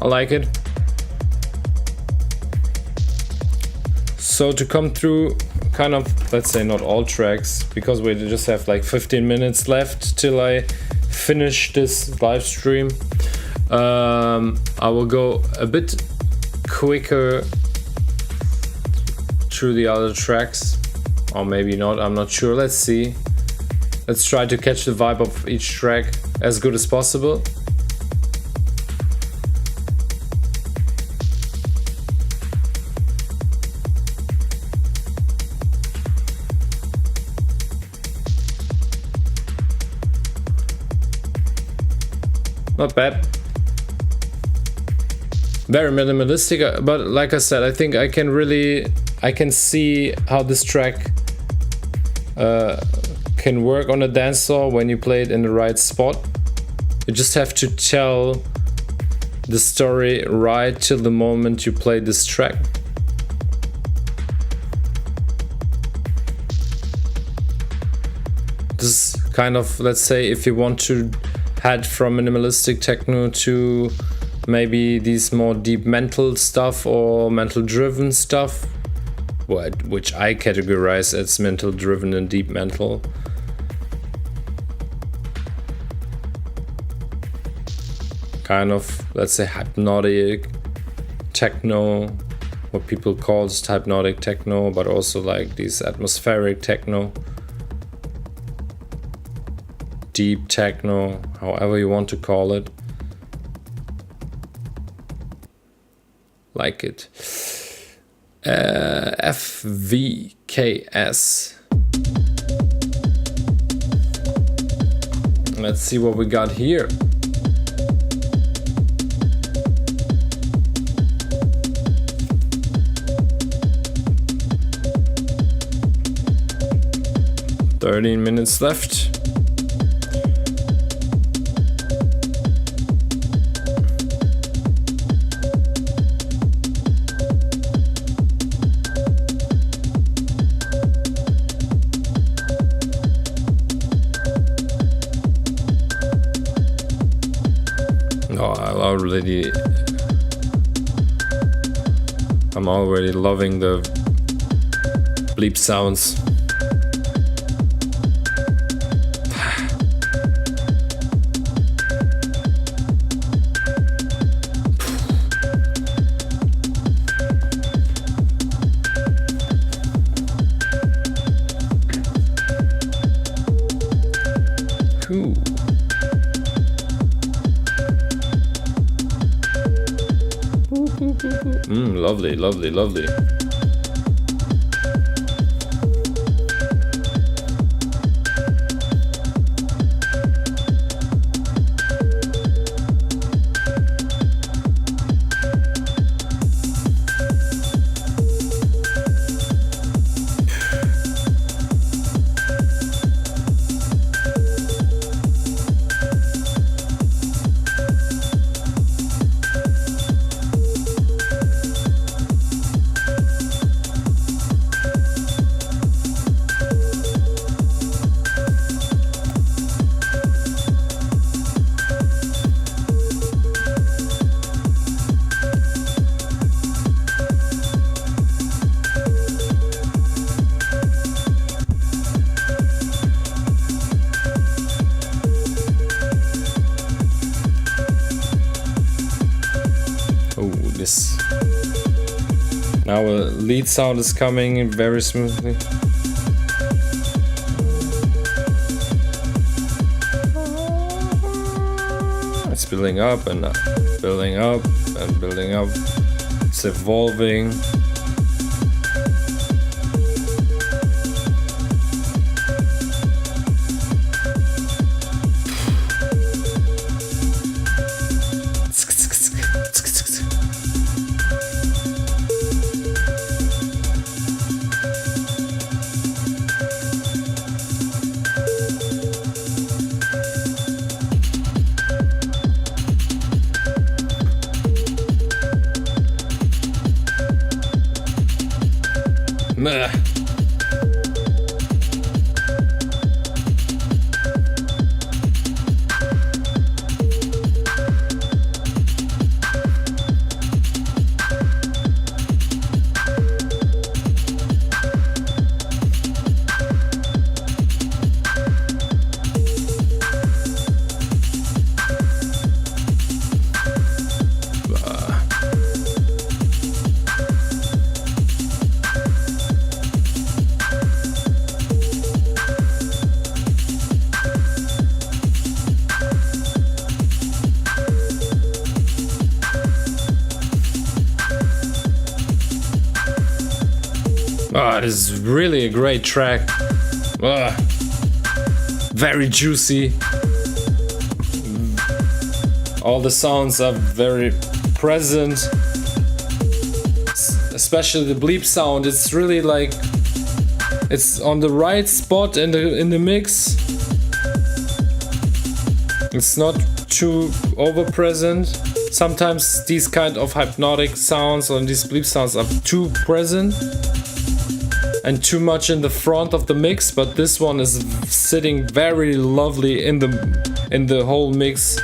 I like it. So to come through kind of, let's say not all tracks, because we just have like 15 minutes left till I finish this live stream. I will go a bit quicker through the other tracks, or maybe not, I'm not sure. Let's see. Let's try to catch the vibe of each track as good as possible. Not bad. Very minimalistic, but like I said, I think I can see how this track can work on a dance floor when you play it in the right spot. You just have to tell the story right till the moment you play this track. kind of, let's say, if you want to head from minimalistic techno to maybe these more deep mental stuff or mental driven stuff, which I categorize as mental driven and deep mental. Kind of, let's say, hypnotic techno, what people call just hypnotic techno, but also like these atmospheric techno, deep techno, however you want to call it. Like it. FVKS. Let's see what we got here. Thirteen minutes left. I'm already loving the bleep sounds. Lovely, lovely, lovely. Now a lead sound is coming very smoothly. It's building up and building up and building up. It's evolving. Meh. This is really a great track. Very juicy. All the sounds are very present. Especially the bleep sound. It's really like it's on the right spot in the mix. It's not too over present. Sometimes these kind of hypnotic sounds or these bleep sounds are too present. and too much in the front of the mix, but this one is sitting very lovely in the whole mix.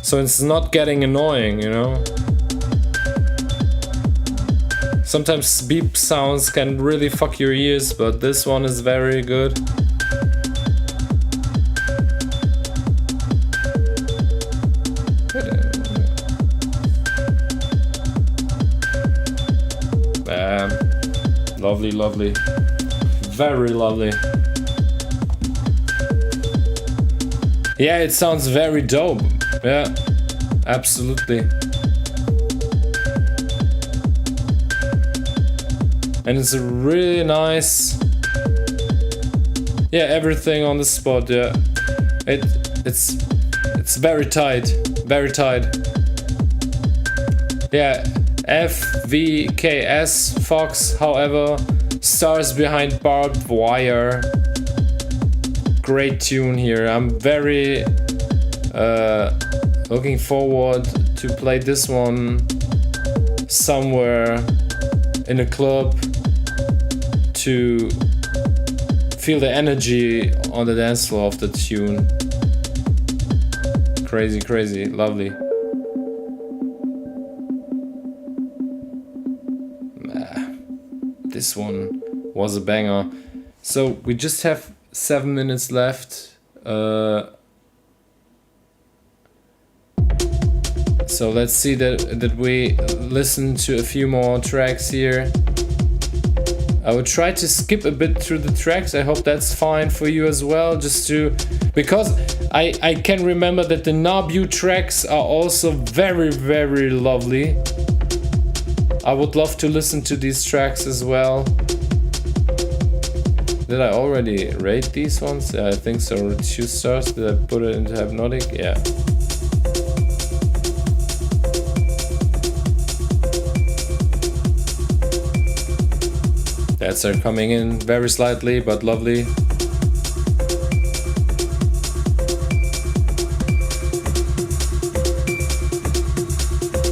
So it's not getting annoying, you know? Sometimes beep sounds can really fuck your ears, but this one is very good. Lovely, lovely. Very lovely. Yeah, it sounds very dope. Yeah, absolutely. And it's a really nice... Yeah, everything on the spot, yeah. It's very tight. Very tight. Yeah. FVKS Fox, however, stars behind barbed wire. Great tune here. I'm very looking forward to play this one somewhere in a club to feel the energy on the dance floor of the tune. Crazy, crazy, lovely. This one was a banger. So we just have 7 minutes left. So let's see that we listen to a few more tracks here. I would try to skip a bit through the tracks. I hope that's fine for you as well. Just to, because I can remember that the Nabu tracks are also very, very lovely. I would love to listen to these tracks as well. Did I already rate these ones? Yeah, I think so. 2 stars. Did I put it into Hypnotic? Yeah. That's are coming in very slightly, but lovely.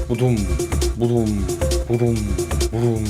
Boom, boom. Boom, boom.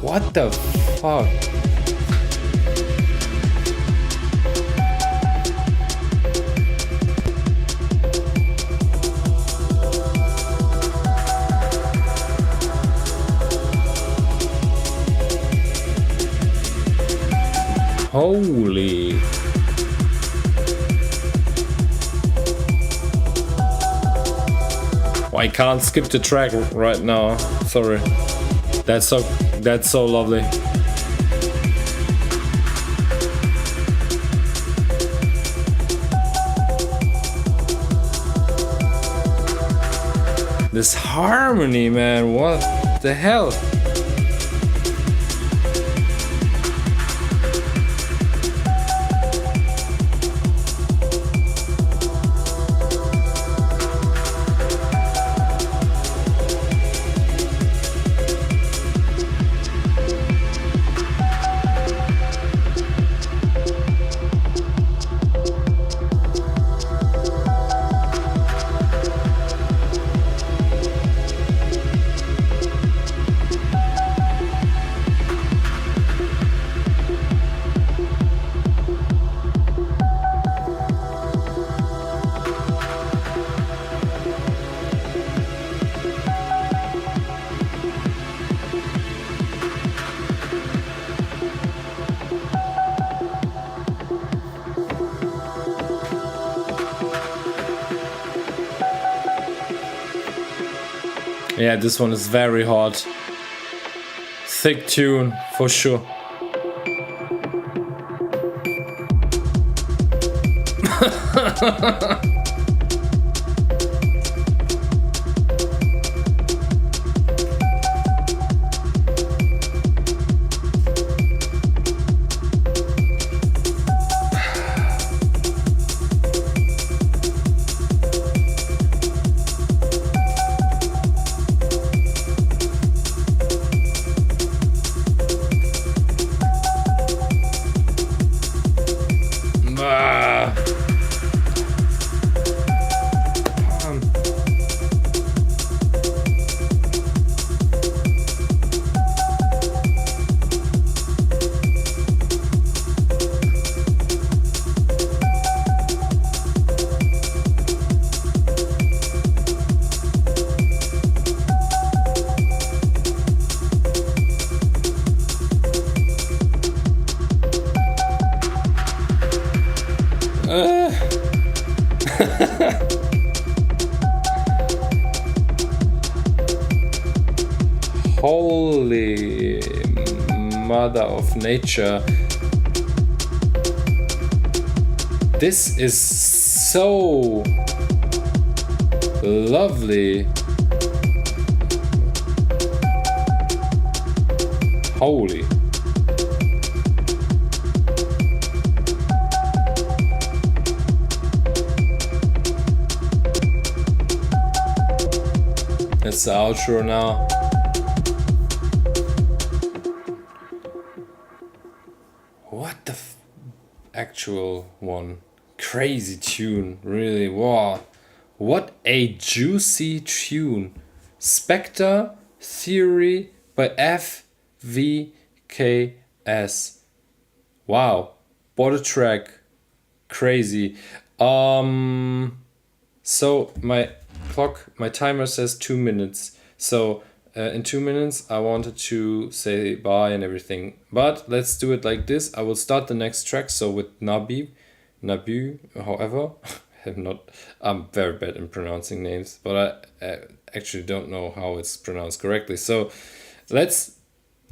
What the fuck? Holy. Oh, I can't skip the track right now. Sorry. That's so lovely. This harmony, man, what the hell? Yeah, this one is very hot. Thick tune, for sure. Holy mother of nature. This is so lovely. Holy. That's the outro now. What the actual one? Crazy tune, really. Wow. What a juicy tune. Spectre Theory by FVKS. Wow. What a track. Crazy. So my timer says 2 minutes. So in 2 minutes I wanted to say bye and everything. But let's do it like this. I will start the next track. So with Nabu, however. I'm very bad in pronouncing names, but I actually don't know how it's pronounced correctly. So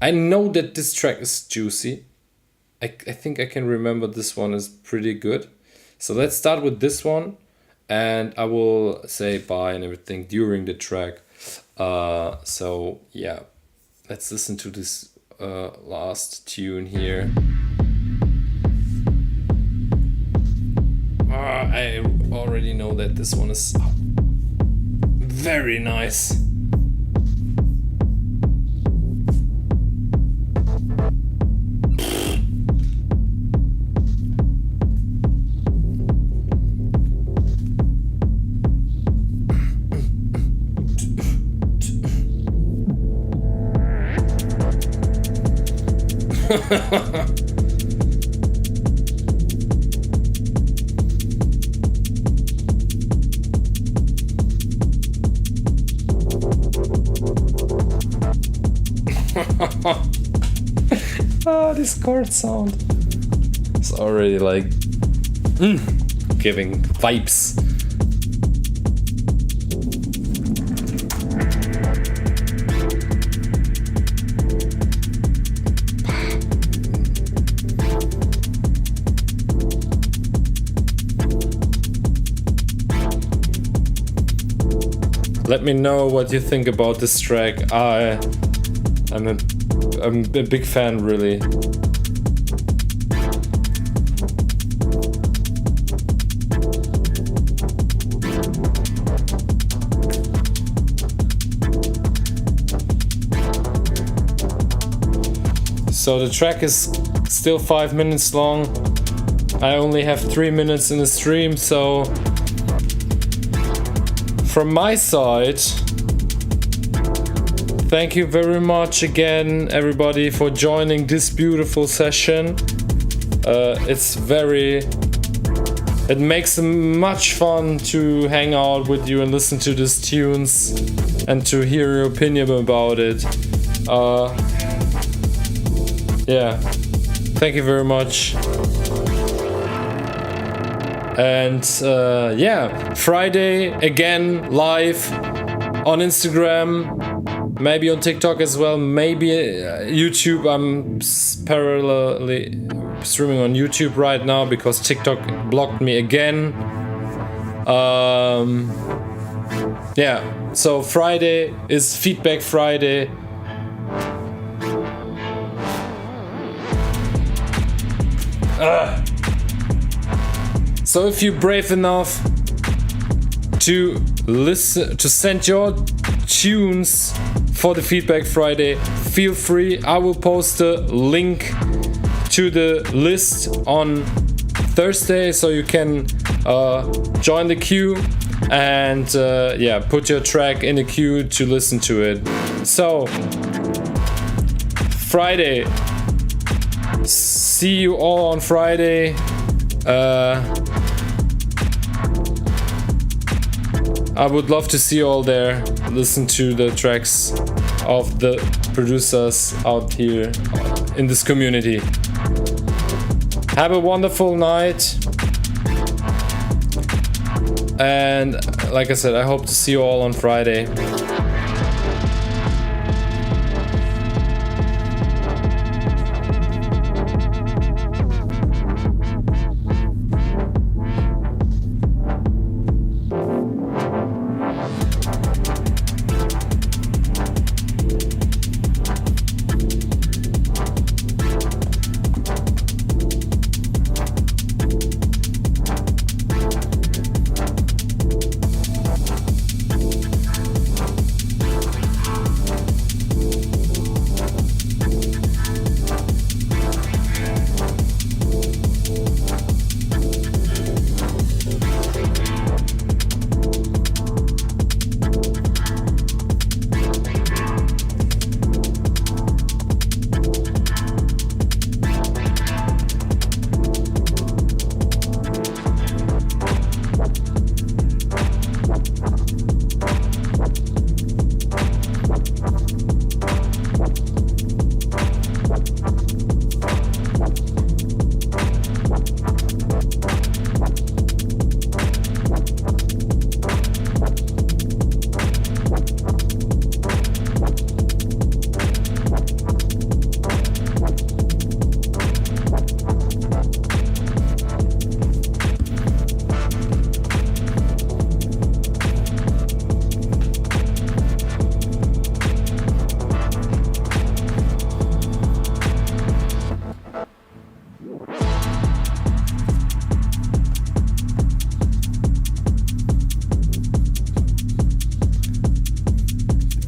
I know that this track is juicy. I think I can remember this one is pretty good. So let's start with this one, and I will say bye and everything during the track. So yeah, let's listen to this last tune here. I already know that this one is very nice. This chord sound is already like giving vibes. Let me know what you think about this track. I'm a big fan, really. So the track is still 5 minutes long. I only have 3 minutes in the stream, so from my side, thank you very much again, everybody, for joining this beautiful session. It makes much fun to hang out with you and listen to these tunes and to hear your opinion about it. Yeah, thank you very much. And yeah, Friday again live on Instagram. Maybe on TikTok as well, maybe YouTube. I'm parallelly streaming on YouTube right now because TikTok blocked me again. Yeah, so Friday is Feedback Friday. So if you're brave enough to send your tunes for the Feedback Friday, feel free. I will post a link to the list on Thursday, so you can join the queue and yeah, put your track in the queue to listen to it. So Friday, see you all on Friday. I would love to see you all there. Listen to the tracks of the producers out here in this community. Have a wonderful night. And like I said, I hope to see you all on Friday.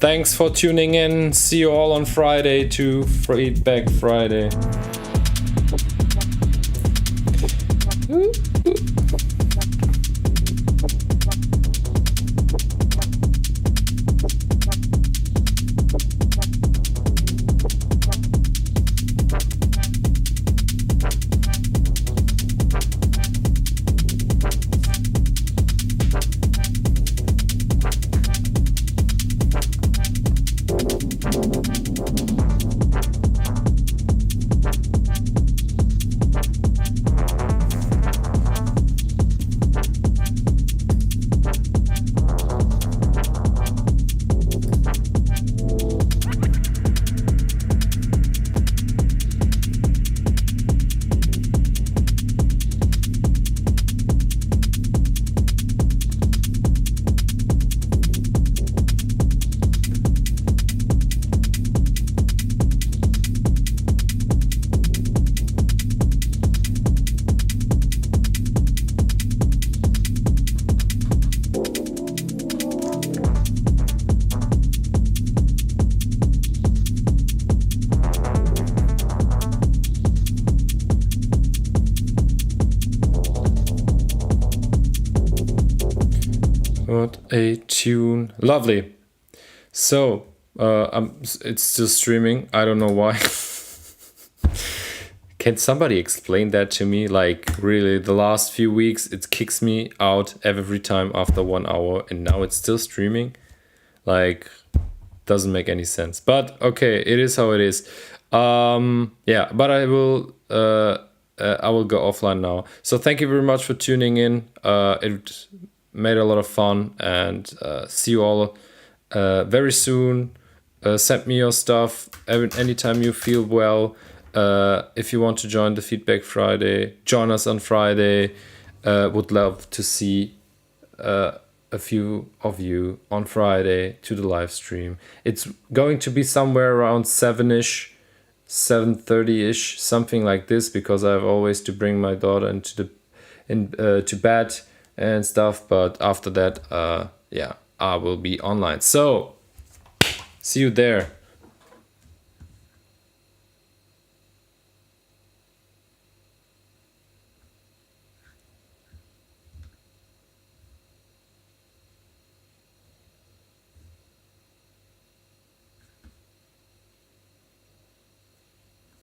Thanks for tuning in. See you all on Friday to Feedback Friday. What a tune. Lovely. So, it's still streaming. I don't know why. Can somebody explain that to me? Like, really, the last few weeks, it kicks me out every time after 1 hour, and now it's still streaming? Like, doesn't make any sense. But, okay, it is how it is. Yeah, but I will go offline now. So thank you very much for tuning in. It made a lot of fun, and see you all very soon. Send me your stuff anytime you feel well. If you want to join the Feedback Friday, join us on Friday. Would love to see a few of you on Friday to the live stream. It's going to be somewhere around 7-ish, 7:30-ish, something like this, because I have always to bring my daughter to bed and stuff. But after that, yeah, I will be online. So see you there.